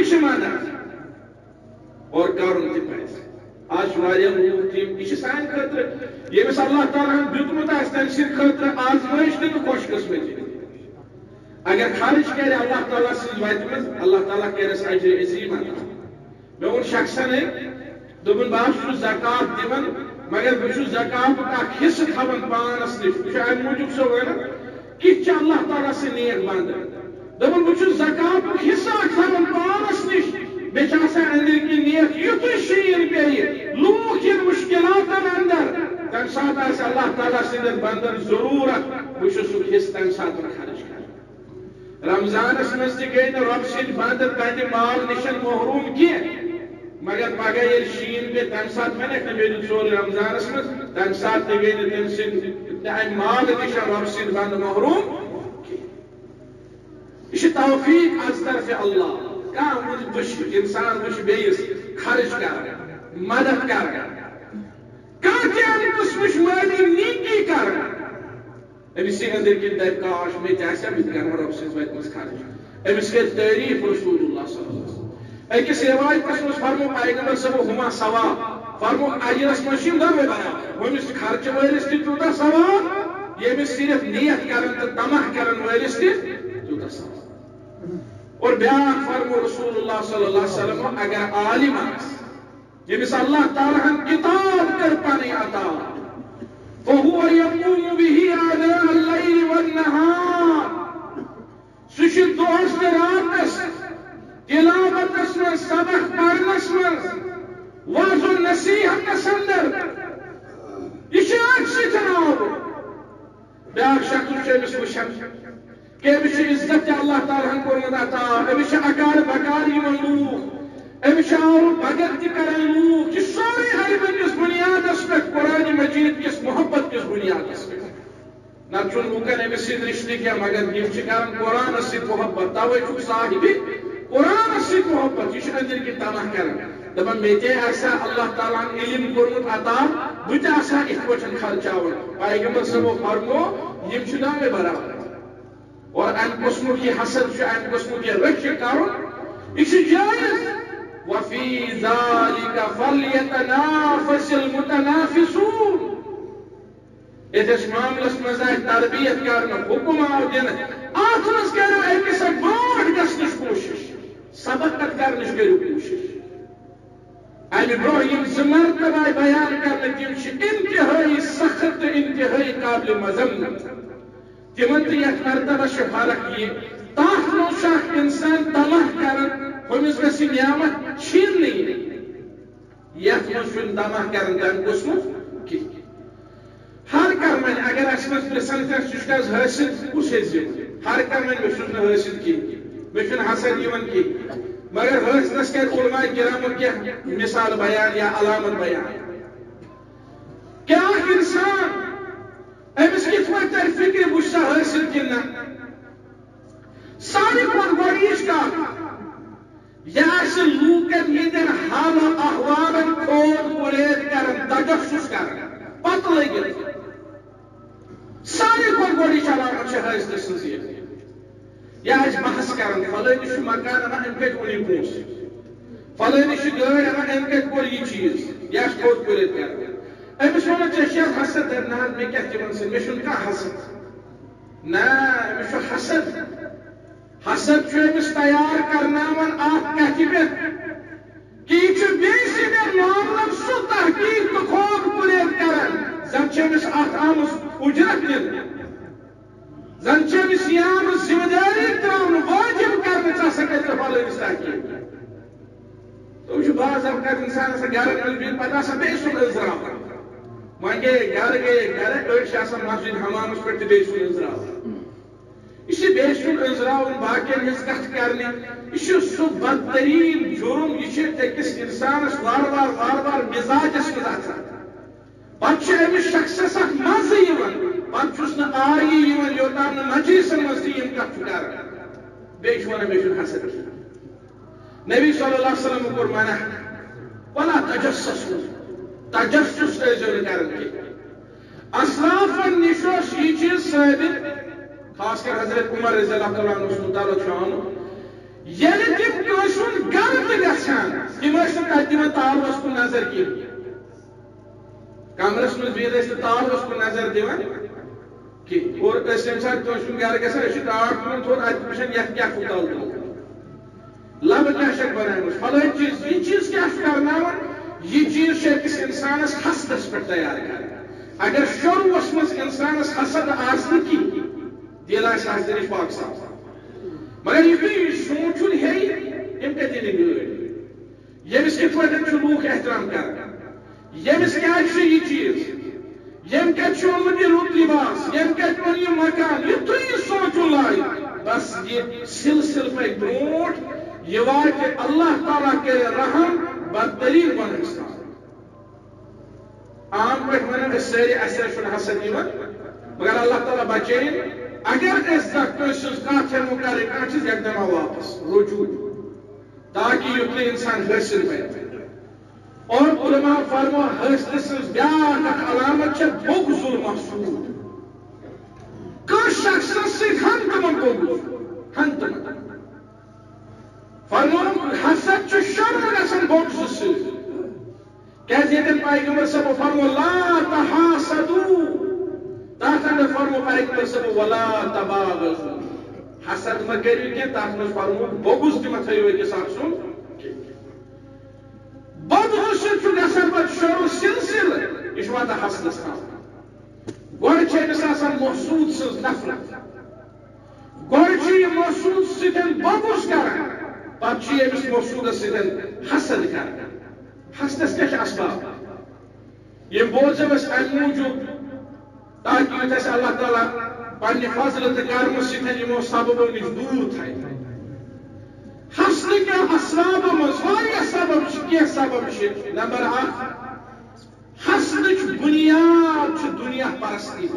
Speaker 1: سے مدد اور کرن تہ پزِ آج واریاہ لوگ تم یہ سان خاطر یمس اللہ تعالیٰ دیتمت آسہِ تمہِ سٕنٛدِ خٲطرٕ آزمٲیش تہِ تہٕ خوش قسمتی اگر خرچ کرِ اللہ تعالیٰ سٕنٛز وتہِ منٛز اللہ تعالیٰ کرٮ۪س اجر عظیٖم عطا مےٚ ووٚن شخصن دوٚپُن بہٕ حظ چھُس زکات دِوان مگر بہٕ چھُس زکاتُک اکھ حصہٕ تھاوان پانس نِش بہٕ چھُس امہِ موٗجوٗب سۄ ونان کِتھ چھِ اللہ تعالیٰ سٕنٛدۍ نیک بنٛدٕ دوٚپُن بہٕ چھُس زکاتُک حصہٕ اکھ تھاوان پانس نِش بیٚیہِ چھِ آسان أنٛدٕرۍ کِنۍ نیت یُتھُے شیٖن پیٚیہِ لوٗکھ یِن مُشکِلاتن اندر تمہِ ساتہٕ آسہِ اللہ تعالیٰ سٕنٛدٮ۪ن بنٛدن ضروٗرت بہٕ چھُس سُہ حصہٕ تمہِ ساتہٕ خرچ کران رمضانس منٛز تہِ گٔے نہٕ رۄبہٕ سٕنٛدۍ بنٛدٕ تتہِ مال نِشن محروٗم کینٛہہ مگر پگہہ ییٚلہِ شیٖن پیٚیہِ تمہِ ساتہٕ ونکھ نہٕ مےٚ دیُت سورُے رمضانس منٛز تمہِ ساتہٕ تہِ گٔے نہٕ تٔمۍ سٕنٛدۍ امہِ مالہٕ نِش رۄبہٕ سٕنٛدۍ بنٛدٕ محروٗم یہ چھُ توفیٖق از طرفِ اللہ کانٛہہ وٕچھِ انسان وٕچھِ بیٚیِس خرچ کران مدد کران کانٛہہ تہِ امہِ قٕسمٕچ مٲلی نیکی کران أمِس یی أنٛدٕرۍ کِنۍ دپہِ کاش مےٚ تہِ آسہِ ہا بہٕ تہِ کرٕ ہا رۄبہٕ سٕنٛزِ وتہِ منٛز خرچ أمِس کرِ تعریٖف رسول اللہ صلی اللہ علیہ وسلم أکِس رِوایتس منٛز فرمو پیغمبر صٲبو ہُما ثواب فرمو اجرس منٛز چھِ یِم دۄنوَے برابر ہُمِس خرچہٕ وٲلِس تہِ تیوٗتاہ ثواب ییٚمِس صرف نیت کران تہٕ طمع کرن وٲلِس تہِ تیوٗتاہ ثواب اور بیاکھ فرمو رسول اللہ صلی اللہ علیہ وسلم اگر عالم آسہِ ییٚمِس اللہ تعالیٰ ہن کتاب کٔر پنٕنۍ عطا فهو يقوم به آناء الليل والنهار سُہ چھُ دۄہس تہٕ راتس تلاوتس منٛز سبق پرنس منٛز وعظ و نصیحتس اندر یہِ چھُ أتھۍ سۭتۍ آوُر بیاکھ شخص چھُ أمِس وٕچھان کہ أمِس چھُ عزت تہِ اللہ تعالیٰ ہن کوٚرمُت عطا أمِس چھِ اکار بکار یِوان لوٗکھ أمِس چھِ آوُر بھگت تہِ کران لوٗکھ یہِ سورُے علمہٕ کِس بُنیادس پٮ۪ٹھ قرآنِ مجیٖد کِس محبت کِس بُنیادس پٮ۪ٹھ نتہٕ چھُنہٕ لوٗکن أمِس سۭتۍ رِشتہٕ کینٛہہ مگر یِم چھِ کران قرآنس سۭتۍ محبت توے چھُکھ صاحبِ قرآنس سۭتۍ محبت یہِ چھُ أنٛدٕرۍ کِنۍ طمع کران دپان مےٚ تہِ آسہِ ہا اللہ تعالیٰ ہن علم کوٚرمُت عطا بہٕ تہِ آسہٕ ہا یِتھ پٲٹھۍ خرچاوان پیغمبر صٲبو فرمو یِم چھِ دۄنوَے برابر اور امہِ قٕسمُک یہِ حسد چھُ امہِ قٕسمُک یہِ رٔچھِ کرُن یہِ چھُ جٲیز وفی ذالک فلیتنافس المتنافسون یتھس معاملس منٛز آیہِ تربیت کرنہٕ حکم آو دِنہٕ اتھ منٛز کٔرِو أکِس اکھ برونٛٹھ گژھنٕچ کوٗشش سبقت کرنٕچ کٔرِو کوٗشش امہِ برونٛہہ یِم زٕ مرتبہٕ آیہِ بیان کرنہٕ تِم چھِ انتہٲیی سخت تہٕ انتہٲیی قابلِ مذمت تِمن تہِ یتھ مرتبس چھِ فرق یہِ تتھ منٛز چھُ اکھ انسان طمع کران ہُمِس گژھِ یہِ نعمت چھیٖننہٕ یِنۍ یتھ منٛز چھُنہٕ طمع کران تمہِ قٕسمُک کینٛہہ ہر کانٛہہ وَنہِ اگر اَسہِ منٛز پرژھان کانٛہہ ژٕ چھُکھ حظ حٲصِل کُس حظ زیوٗن ہر کانٛہہ وَنہِ مےٚ چھُس نہٕ حٲصِل کینٛہہ مےٚ چھُنہٕ حسد یِوان کینٛہہ مگر حٲصِلس کرِ علماء کرامُن کینٛہہ مثال بیان یا علامت بیان کہِ اکھ انسان أمِس کِتھ پٲٹھۍ ترِ فِکرِ بہٕ چھُسا حٲصِل کِنہٕ نہ ساروی کھۄتہٕ گۄڈنِچ کتھ یہِ آسہِ لوٗکن ہٕنٛدٮ۪ن حال و احوالن کھوژ گُریز کران تجسُس کران پتہٕ لٔگِتھ ساروی کھۄتہٕ گۄڈنِچ علامت چھِ حٲصلہٕ سٕنٛز یہِ آسہِ بحث کران فلٲنِس چھُ مکان انان أمۍ کتہِ اوٚن یہِ پونٛسہٕ فلٲنِس چھِ گٲڑۍ انان أمۍ کتہِ کوٚر یہِ چیٖز یہِ آسہِ تھوٚد کٔرِتھ کران أمِس وَنان ژےٚ چھِ حظ حسد نہ حظ مےٚ کیٛاہ تِمن سۭتۍ مےٚ چھُنہٕ کانٛہہ حسد نہ أمِس چھُ حسد حسد چھُ أمِس تیار کرناوان اَتھ کتھِ پٮ۪ٹھ کہ یہِ چھُ بیٚیہِ سٕنٛدٮ۪ن معاملن سُہ تحقیٖق تہٕ خوف بُرید کران زن چھِ أمِس اَتھ آمٕژ اُجرت دِنہٕ زن چھِ أمِس یہِ آمٕژ ذمہٕ دٲری ترٛاونہٕ وٲجب کرنہٕ ژٕ ہسا کٔرۍزِ فلٲنِس تحقیٖق تِم چھِ بعض اوقات انسان آسان گرن منٛز بِہِتھ پتہٕ آسان بیٚیہِ سُنٛد أنٛزراوان وۄنۍ گٔیے گرٕ أڑۍ چھِ آسان مسجد حمامس پٮ۪ٹھ تہِ بیٚیہِ سُنٛد أنٛزراوان یہِ چھِ بیٚیہِ سُنٛد أنٛزراوُن باقین ہٕنٛز کتھ کرنہِ یہِ چھُ سُہ بدتریٖن جُرم یہِ چھِ أکِس انسانس وارٕ وارٕ مِزاجس منٛز اژان پتہٕ چھُ أمِس شخصس اکھ مزٕ یِوان پتہٕ چھُس نہٕ آیی یِوان یوٚتام نہٕ مجلسن منٛز تہِ یِم کتھ چھُ کران بیٚیہِ چھُ ونان مےٚ چھُنہٕ حسد نبی صلی اللہ علیہ وسلم کوٚر منع ولا تجسسوا تجسس ٲسۍزیو نہٕ کران کینٛہہ اسلافن نِش اوس یہِ چیٖز ثٲبت خاص کر حضرت عمر رضی اللہ تعالیٰ عنہ اوس مُتعلق چھُ آمُت ییٚلہِ تِم کٲنٛسہِ ہُنٛد گرٕ تہِ گژھان تِم ٲسۍ نہٕ تَتہِ دِوان تالوَس کُن نظر کینٛہہ کمرس منٛز بِہِتھ ٲسۍ نہٕ تالوَس کُن نظر دِوان کینٛہہ اور ٲسۍ ییٚمہِ ساتہٕ کٲنٛسہِ ہُنٛد گرٕ گژھان أسۍ چھِ ٹاٹھ تُلان تھوٚد اَتہِ وٕچھان یَتھ کیٛاہ کوٗتاہ تُل لبہٕ کیٛاہ چھکھ بنٲومٕژ فلٲنۍ چیٖز یہِ چیٖز کیٛاہ چھُ کرناوان یہِ چیٖز چھُ أکِس اِنسانس حسدس پٮ۪ٹھ تیار کران اگر شروٗعس منٛز اِنسانس حسد آسہِ نہٕ کِہیٖنۍ دِل آسہِ حسدٕ نِش پاک صاف مگر یُتھُے یہِ سونٛچُن ہیٚیہِ أمۍ کَتہِ أنۍ گٲڑۍ ییٚمِس کِتھ پٲٹھۍ چھُ لوٗکھ احترام کران ییٚمِس کیٛازِ چھُ یہِ چیٖز ییٚمۍ کَتہِ چھُ اوٚنمُت یہِ رُت لِباس ییٚمۍ کَتہِ اوٚن یہِ مکان یُتھُے یہِ سونٛچُن لاگہِ بس یہِ سِلسِلہٕ پَکہِ برٛونٛٹھ یہِ واتہِ اللہ تعالیٰ کَرِ رحم بدتریٖن گۄنہَس تام عام پٲٹھۍ وَنان أسۍ سٲری اَسہِ حظ چھُنہٕ حسد یِوان مگر اللہ تعالیٰ بچٲیِن اگر أسۍ زانٛہہ کٲنٛسہِ ہٕنٛز کَتھ ہٮ۪مو کَرٕنۍ کانٛہہ چیٖز یکدما واپس رجوع تاکہ یُتھ نہٕ اِنسان حٲصِل بنہِ اور علماء فرمو حٲصلہٕ سٕنٛز بیٛاکھ اکھ علامت چھےٚ بغض المحسوٗد کٲنٛسہِ شخصس سۭتۍ ہنٛگتہٕ منٛگہٕ بغض ہنٛگتہٕ منٛگہٕ فرمو حسد چھُ شروع گژھان بغضہٕ سۭتۍ کیٛازِ ییٚتٮ۪ن پیغمبر صٲبو فرمو لا تحاسدوٗ تتھ اندر فرمو پیغمبر صٲبو ولا تباغضوٗ حسد مہ کٔرِو کینٛہہ تتھ منٛز فرمو بغض تہِ مہ تھٲیِو أکِس اکھ سُنٛد بغضہٕ سۭتۍ چھُ گژھان پتہٕ شروع سلسلہٕ یہِ چھُ واتان حسدس تام گۄڈٕ چھِ أمِس آسان محسوٗد سٕنٛز نفرت گۄڈٕ چھُ یہِ محسوٗد سۭتۍ بغض کران پتہٕ چھُ أمِس محسوٗدس سۭتۍ حسد کران حسدس کیٛاہ چھِ اسباب یِم بوزو أسۍ امہِ موٗجوٗب تاکہ یُتھ اَسہِ اللہ تعالیٰ پننہِ فضلہٕ تہٕ کرمہٕ سۭتۍ یِمو سببو نِش دوٗر تھایہِ حسنہٕ کٮ۪ن اسبابو منٛز واریاہ سبب چھِ کینٛہہ سبب چھِ نمبر اکھ حسنٕچ بُنیاد چھِ دُنیا پرستی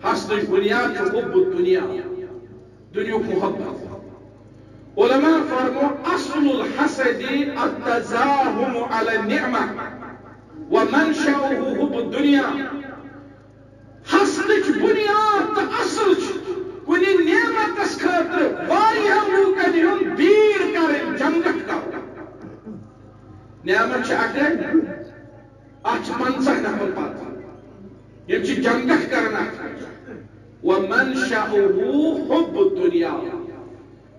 Speaker 1: حسنٕچ بُنیاد چھِ حُب دُنیا دُنیُک محبت علماء فرمو اصل الحسد التزاحم على النعمة ومنشأه حب الدنيا حسنٕچ بُنیاد تہٕ اصل چھِ کُنہِ نعمتس خٲطرٕ واریاہن لوٗکن ہُنٛد بیٖر کرٕنۍ جنگت کرُن نعمت چھِ اکھ اتھ چھِ 50 نفر پتہٕ یِم چھِ جنگت کران اتھ ومنشأه حب الدنيا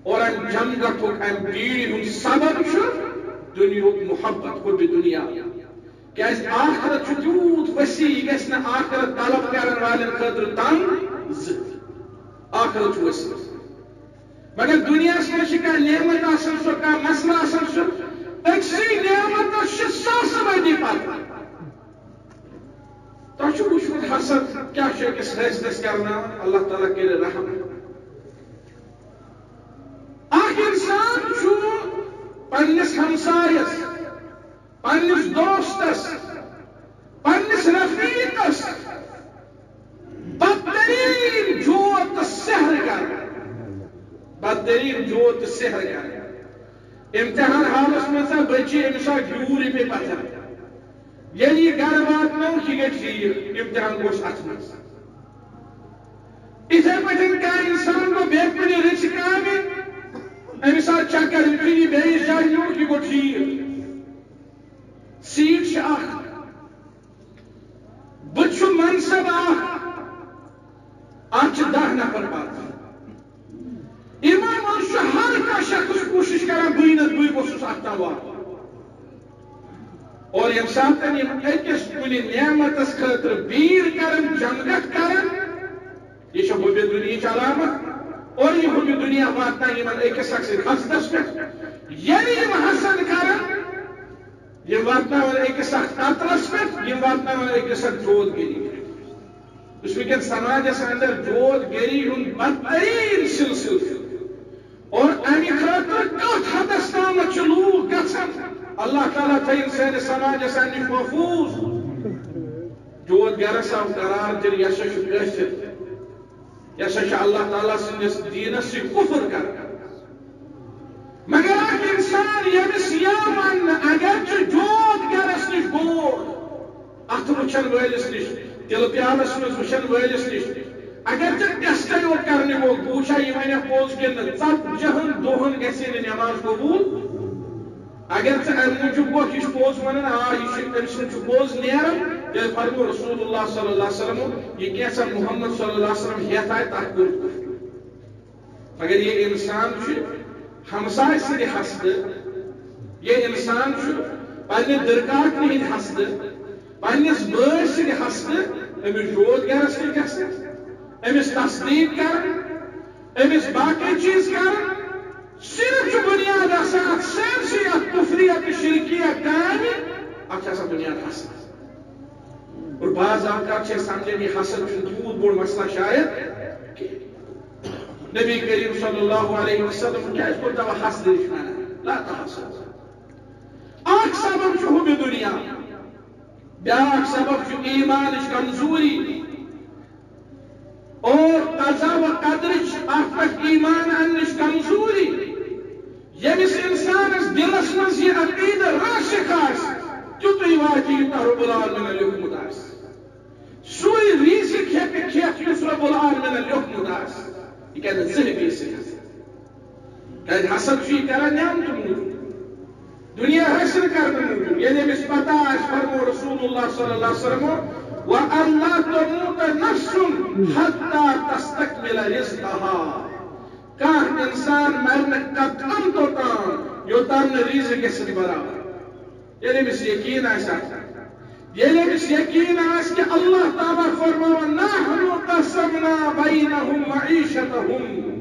Speaker 1: اور امہِ جنگتُک امہِ بیٖڑِ ہُنٛد سبب چھُ دُنیہُک محبت حب دُنیا کیٛازِ آخرت چھُ تیوٗت ؤسیع یہِ گژھِ نہٕ آخرت طلب کرن والٮ۪ن خٲطرٕ تنگ زٕ آخرت چھُ ؤسیع مگر دُنیاہس منٛز چھِ کانٛہہ نعمت آسان سۄ کانٛہہ مسلہٕ آسان سُہ أکسٕے نعمتس چھِ ساسہٕ ؤری پتہٕ تۄہہِ چھُ وٕچھمُت حسد کیٛاہ چھُ أکِس حٲصلس کرناوان اللہ تعالیٰ کٔرِ رحم اکھ انسان چھُ پننِس ہمسایس پننِس دوستس پننِس رفیقس بدتریٖن جوت تہٕ سحر کران بدتریٖن جوت تہٕ سحر کران امتحان حالس منٛز بچی أمِس آو گیوٗر یہِ پیٚیہِ پتھر ییٚلہِ یہِ گرٕ واتنووُکھ یہِ گٔے ٹھیٖک امتحان گوٚژھ اتھ منٛز یِتھے پٲٹھۍ کانٛہہ انسان گوٚو بیٚیہِ کُنہِ رٕژِ کامہِ أمِس آو چکر یُتھُے یہِ بیٚیِس جایہِ نیوٗکھ یہِ گوٚو ٹھیٖک سیٖٹ چھِ اکھ بہٕ چھُ منصب اکھ اتھ چھِ 10 نفر پتہٕ یِمن منٛز چھُ ہر کانٛہہ شخص کوٗشش کران بٕے گوٚژھُس اتھ تام واتُن اور ییٚمہِ ساتہٕ یِم أکِس کُنہِ نعمتس خٲطرٕ بیٖر کران جنگت کران یہِ چھِ حُبہِ دُنیہٕچ علامت اور یہِ حُبہِ دُنیا واتناوِ یِمن أکِس اکھ سۭتۍ حسدس پٮ۪ٹھ ییٚلہِ یِم حسد کران یِم واتناوان أکِس اکھ قتلس پٮ۪ٹھ یِم واتناوان أکِس اکھ جوت گٔری یُس وٕنکٮ۪ن سماجس اندر جوت گٔری ہُنٛد بدتریٖن سلسلہٕ چھُ اور امہِ خٲطرٕ کتھ حدس تامتھ چھِ لوٗکھ گژھان اللہ تعالیٰ تھٲیِن سٲنِس سماجس امہِ نِش محفوٗظ جوت گرس آو قرار دِنہٕ یہِ ہسا چھُ کٲفِر یہِ ہسا چھُ اللہ تعالیٰ سٕنٛدِس دیٖنس سۭتۍ کُفر کران مگر اکھ انسان ییٚمِس یا وننہٕ اگر چھُ جوت گرس نِش گوٚو اتھ وٕچھن وٲلِس نِش تِلہٕ پیالس منٛز وٕچھن وٲلِس نِش اگر ٹیسٹ کرنے وول پوچھا یہ ون پوز کن ژتجہن دہن گژھِ نماز قبول اگر موجود گو یہ پوز ونان یہ پوز نیران تیل فرمو رسول اللہ صلی اللہ علیہ وسلم یہ کیسا محمد صلی اللہ علیہ وسلم ہیت آئے تک کر مگر یہ انسان ہمسائے سد حسد یہ انسان پنہ درکاک ہند حسد پنس بٲے سد حسد امس جود گرس پہ گژھِ امس تصدیق کر امس باقی چیز کر صرف بنیاد آسان سارسی کفریت شرکیت کام اتھ بنیاد حسد اور بعض اوقات سمجھان یہ حسد تیوت بوڑ مسئلہ شاید نبی کریم صلی اللہ علیہ وسلم کیا کور دوا حسد لا تحسد اخ سبب حب دنیا بیاکھ سبب ایمان کمزوری اور قضا و قدر ایمان انش کمزوری یمس انسانس دلس مز یہ عقیدہ راسخ تیوت واتہ یوتہ رب العالمین لیوکھمت سوئی ریزق ہیکہ کھیت یس رب العالمین لیوکھمت یہ کہ زہبی سے حسد یہ کران نعمت موجود دنیا حاصل کرنے موجود یعنی امس پتہ فرمو رسول اللہ صلی اللہ علیہ وسلم وَأَنْ لَا تَمُوتَ نَفْسٌ حَتَّى تَسْتَكْمِلَ رِزْقَهَا کانٛہہ انسان مرنہ قطعاً توتام یوتام نہ رزق گژھِ برابر یعنی امس یقین یعنی امس یقین کہ اللہ تعالیٰ فرماو نَحْنُ قَسَمْنَا بَيْنَهُمْ مَعِيشَتَهُمْ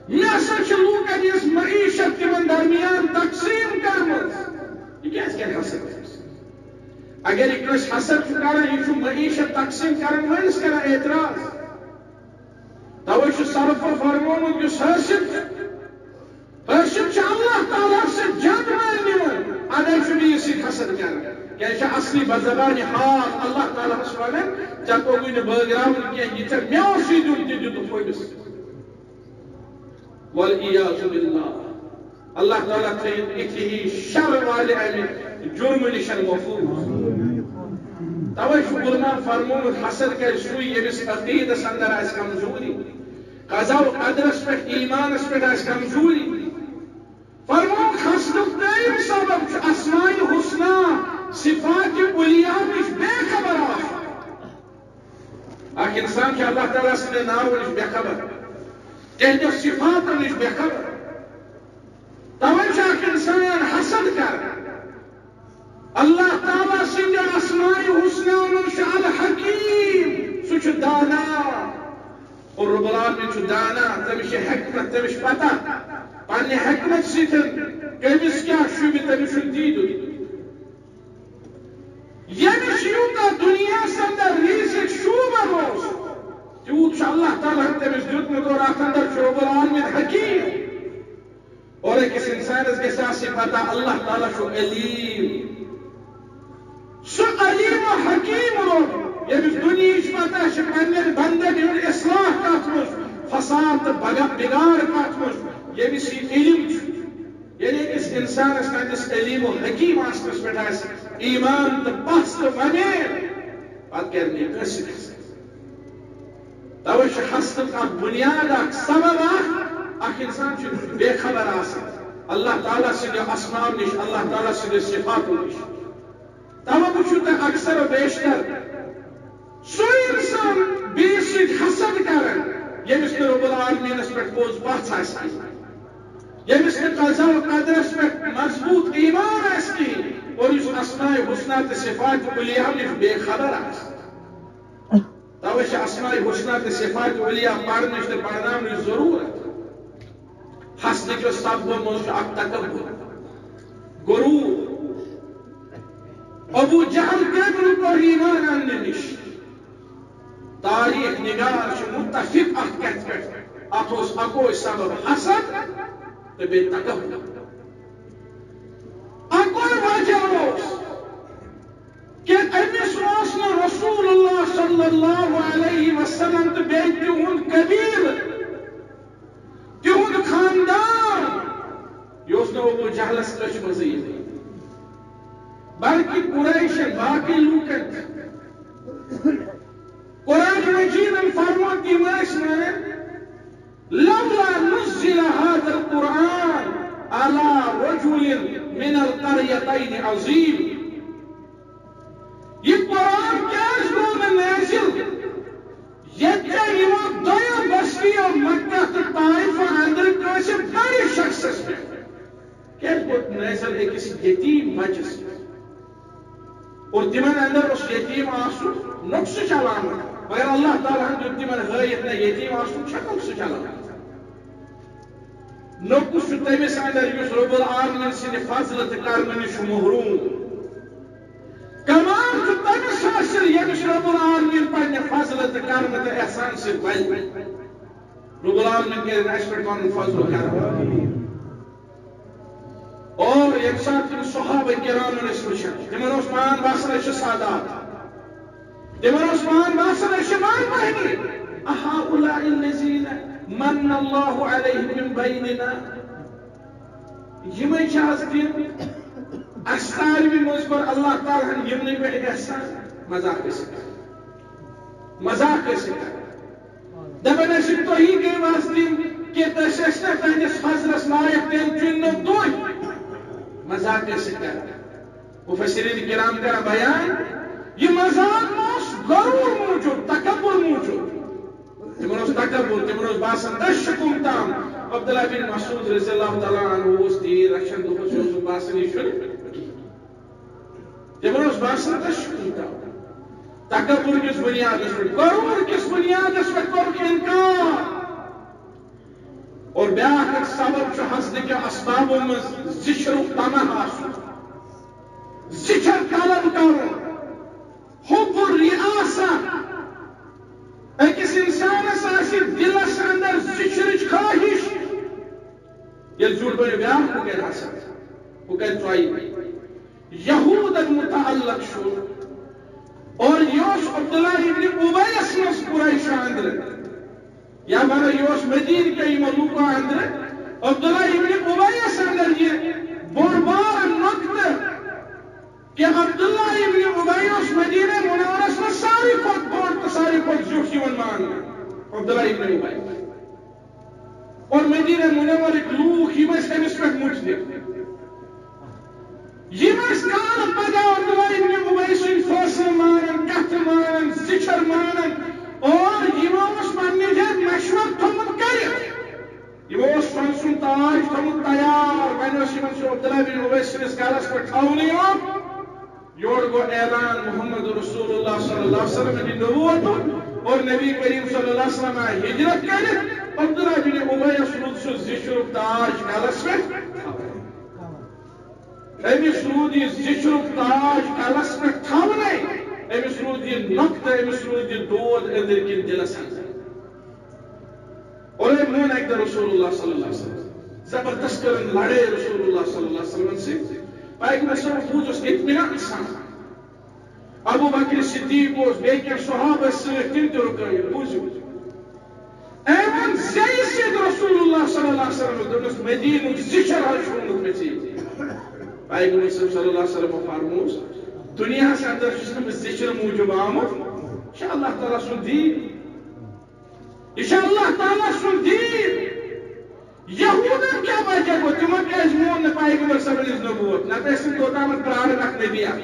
Speaker 1: یہ لوکن اس معیشت تمن درمیان تقسیم کرمت یہ کیا حسد اگر یہ حسد کران یہ معیشت تقسیم کرن ولس کران اعتراض توے صرف فرمومت اس حسد اللہ تعالیٰ سے جد نوان اگر یہ حسد کران کیا اصلی بزبان حال اللہ تعالیٰ ونان ژے توگی بٲگراون کی یہ میو سی دیت تہ دیت فٲیدس والعیاذ باللہ اللہ تعالیٰ تھین اتھی شر والے جرم نشن محفوظ توے علماء فرمومت حسد کر سوئی یمس عقیدس اندر آس کمزوری قضا و قدرس پہ ایمانس پہ آس کمزوری فرموم حسدک دائم سبب اسماء الحسنى صفات علیہ نش بے خبر اخ انسان کہ اللہ تعالیٰ سند ناو نش بے خبر تہندیو صفات نش بے خبر توے انسان حسد کر اللہ تعالیٰ سند اسماء الحسنى الحکیم سہ دانا اور رب العالمین دانا تمس حکمت تمس پتہ پنہ حکمت ستن کمس کیا شوبہ تمس دید یمس یوتہ دنیا اندر رزق شوبہ روز تیوت اللہ تعالیٰ تمس دیتمت اور اتھ اندر رب العالمین حکیم اور أکس انسانس گژھِ آسٕنۍ پتہ اللہ تعالیٰ چھُ علیم سُہ علیم و حکیم روب ییٚمِس دُنیہٕچ پتہ چھِ پننٮ۪ن بندن ہُنٛد اصلاح کتھ منٛز فساد تہٕ بگاڑ کتھ منٛز ییٚمِس یہِ علم چھُ ییٚلہِ أکِس انسانس پننِس علیم و حکیم آسنس پٮ۪ٹھ آسہِ ایمان تہٕ پژھ تہٕ وۄمید پتہٕ کرِ نہٕ یہِ کٲنٛسہِ حسد توے چھُ حسدُک اکھ بُنیاد اکھ سبب اکھ انسان چھُ بے خبر آسان اللہ تعالیٰ سٕنٛدِ اسماء نش اللہ تعالیٰ سٕنٛدِ صفاتو نش توے وٕچھِو تُہۍ اکثر و بیشتر سُہ انسان بیٚیِس سۭتۍ حسد کران ییٚمِس نہٕ رب العالمیٖنس پٮ۪ٹھ پوٚز پژھ آسہِ ییٚمِس نہٕ قضا و قدرس پٮ۪ٹھ مضبوط ایمان آسہِ کِہیٖنۍ اور یُس اسماء حسنى تہٕ صفات علیہ نش بے خبر آسہِ توے چھِ اسماء حسنى تہٕ صفات علیہ پرنٕچ تہٕ پرناونٕچ ضروٗرت حسدٕکیو سببو منٛز چھُ اکھ تکبر غروٗر ابو جہل کیٛازِ کوٚر ایمان اننہٕ نش تاریخ نگار چھُ متفق اتھ کتھِ پٮ۪ٹھ اتھ اوس اکوے سبب حسد تہٕ بیٚیہِ تکبر اکوے وجہ اوس کہ أمِس اوس نہٕ رسول اللہ صلی اللہ علیہ وسلم تہٕ بیٚیہِ تِہُنٛد قبیلہٕ تِہُنٛد خاندان یہِ اوس نہٕ ابو جہلس لٔچھ منٛزٕے بلکہ قریشن باقی لوکن قرآن مجید تم فرموت یہ ماشنا لولا نزل هذا القرآن على رجل من القريتين عظيم. یہ قرآن کیاز گو نازل یتہ یمو دۄیو بستیو مکہ تہٕ طائف اندر کٲنٛسہِ بڑِ شخصس پٮ۪ٹھ کیاز گوٚو نازل أکِس یتیٖم بچس اور تمن اندر اس یتیم آسُن نقص چلان مگر اللہ تعالیٰ ہن دیُت تمن ہٲیِتھ نہ یتیم آسُن چھا نقص چلان نقص چھُ تٔمِس اندر یُس رب العالمین سٕنٛدِ فضلہٕ تہٕ کرمہٕ نِش چھُ محروم کمال چھُ تٔمِس حٲصِل ییٚمِس رب العالمین پننہِ فضلہٕ تہٕ کرمہٕ تہٕ احسان سۭتۍ بلہِ رب العالمین کٔرِنۍ اَسہِ پٮ۪ٹھ پنُن فضل و کرم اور ییٚمہِ ساتہٕ تِم صحابہ کرامن ٲسۍ وٕچھان تِمن اوس پان باسان أسۍ چھِ سادات تِمن اوس پان باسان أسۍ چھِ مان بہنی أهؤلاء الذين من الله عليهم من بيننا یِمے چھِ آز تِم اَسہِ ساروی منٛز کوٚر اللہ تعالیٰ ہن یِمنٕے پٮ۪ٹھ احسان مذاق ٲسۍ کران مذاق ٲسۍ کران دپان ٲسۍ تُہی گٔیوٕ آز تِم کہِ تُہۍ ٲسۍ نہ تُہنٛدِس فضلس لایق تیٚلہِ چُنۍنو تُہۍ مذاق ٲسۍ کران مفسرین کرام کران بیان یہ مذاق اوس غرور موجود تکبر موجود تمن اوس تکبر تمن اوس باسان أسۍ چھِ کُم تام عبداللہ بن مسعود رضی اللہ تعالیٰ عنہ اوس تیٖر رچھان دۄہس اوسُکھ باسان یہِ چھُنہٕ تمن اوس باسان أسۍ چھِ کُم تام تکبر کِس بنیادس پٮ۪ٹھ غرور کِس بنیادس پٮ۪ٹھ کوٚرُکھ انکار اور بیاکھ اکھ سبب چھُ حسدٕ کیو اسبابو منٛز زِچھرُک طمع آسُن زِچھر طلب کرُن حب الرئاسہ أکِس اِنسانس آسہِ دِلس اندر زِچھرٕچ خٲہِش ییٚلہِ زیُٹھ بنہِ بیاکھ ہُہ کَرِ حسد ہُہ کَرِ ژۄیہِ یہوٗدن متعلق چھُ اور یہِ اوس عبداللہ ابن اُبیَس منٛز قُریشو اندرٕ یا وَنو یہِ اوس مدیٖنہ کیو یِمو لوٗکو اندرٕ عبداللہ ابن اُبیَس اندر یہِ بوٚڑ بار نۄقطہٕ کہ عبداللہ ابن اُبی اوس مدینہ منورس منٛز ساروی کھۄتہٕ بوٚڑ تہٕ ساروی کھۄتہٕ زیُٹھ یِوان ماننہٕ عبداللہ ابن اُبی اور مدینہ منورٕکۍ لوٗکھ یِم ٲسۍ أمِس پٮ۪ٹھ مُتفِق یِم ٲسۍ کالہٕ پگاہ عبداللہ ابن اُبی سٕنٛدۍ فٲصلہٕ مانان کتھٕ مانان زِچھر مانان اور یِمو اوس پننہِ جایہِ مشورٕ تھوٚمُت کٔرِتھ یِمو اوس سۄنہٕ سُنٛد تاج تھوٚمُت تیار وۄنۍ اوس یِمن سُہ عبداللہ بن اُبی سٕنٛدِس گرس پٮ۪ٹھ تھاونہٕ یِوان یور گو اعلان محمد رسول اللہ صلی اللہ علیہ وسلم کی نبوت اور نبی کریم صلی اللہ علیہ وسلم ہجرت کرت عبداللہ بن اُبیَس روٗد سُہ زِچھرُک تاج کلس پٮ۪ٹھ أمِس روٗد یہِ زِچھرُک تاج کلس پٮ۪ٹھ تھاونے أمِس روٗد یہِ نۄقطہٕ أمِس روٗد یہِ دود أنٛدٕرۍ کِنۍ دِلس اندر اور أمۍ مون اکہِ دۄہ رسول اللہ صلی اللہ علیہ وسلم زبردست کٔرٕن لڑٲے رسول اللہ صلی اللہ علیہ وسلم سۭتۍ پیغمبر صلی اللہ علیہ وسلم بوٗز اطمینان سان ابو بکر صدیق اوس بیٚیہِ کینٛہہ صحابہ سۭتۍ تِم تہِ رُکٲیِتھ بوٗزِو أمۍ ووٚن زیٚیہِ سۭتۍ رسول اللہ صلی اللہ علیہ وسلم دوٚپنَس مدیٖنُک زِچھر حظ چھُ ووٚنمُت مےٚ ژےٚ پیغمبر صلی اللہ علیہ وسلم فرمووُس دُنیاہس اندر چھُس نہٕ بہٕ زِچھر موٗجوٗب آمُت یہِ چھُ اللہ تعالیٰ سُنٛد دیٖن یہِ چھُ اللہ تعالیٰ سُنٛد دیٖن یہوٗدن کیٛاہ وجہ گوٚو تِمو کیٛازِ مون نہٕ پیغمبر صٲبنِس نبوت نتہٕ ٲسۍ تِم توٚتامتھ پرٛاران اکھ نبی اکھ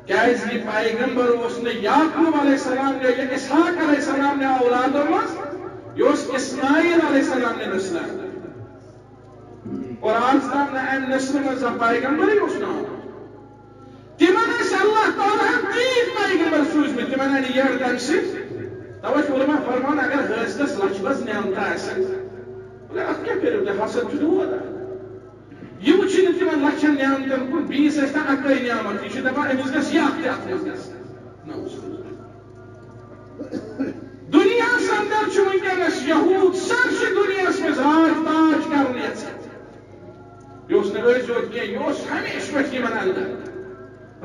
Speaker 1: کیٛازِ یہِ پیغمبر اوس نہٕ یعقوب علیہ السلام نے یا اسحاق علیہ السلام نے اولادو منٛز یہِ اوس اسماعیل علیہ السلام نے نسلہ اور آز تام نہٕ امہِ نسلہِ منٛز زانٛہہ پیغمبرٕے اوس نہٕ آمُت تِمن ٲسۍ اللہ تعالیٰ ہن تیٖتۍ پیغمبر سوٗزمٕتۍ تِمن آیہِ نہٕ یٔڈ تمہِ سۭتۍ توے چھُ علما فرمان اگر حٲصلس لچھ بس نعمتہٕ آسن اتھ کیٛاہ کٔرِو تُہۍ حسد چھُ دود یہِ وٕچھِو نہٕ تِمن لچھن نعمتن کُن بیٚیِس ٲسۍ تن اکٲے نعمت یہِ چھُ دپان أمِس گژھِ یہِ اکھ تہِ اتھ منٛز گژھِ دُنیاہس اندر چھُ وٕنکیٚنس یہوٗد سٲرسٕے دُنیاہس منٛز راج تاج کرُن یژھان یہِ اوس نہٕ أزۍ یوت کینٛہہ یہِ اوس ہمیشہٕ پٮ۪ٹھ یِمن اندر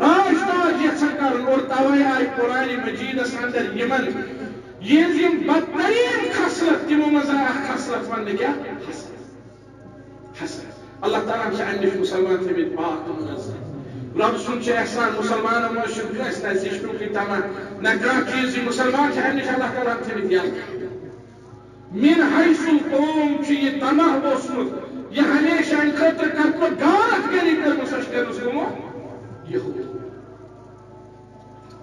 Speaker 1: راج تاج یژھان کرُن اور توے آیہِ قرآنِ مجیٖدس اندر یِمن ییٚلہِ یِم بدتریٖن خصلت تِمو منٛز آیہِ اکھ خصلت وننہٕ کیٛاہ حسد اللہ تعالیٰ چھِ امہِ نِش مُسلمان تھٲومٕتۍ پاک تہٕ مُنظم رب سن احسان مسلمان مشرق نشی تمام نہ چیز مسلمان ہمیشہ اللہ تعالیٰ تھوت من حیث القوم یہ تمام اوسمت یہ ہمیشہ ان خاطر کرو غارت کری کرمو یہود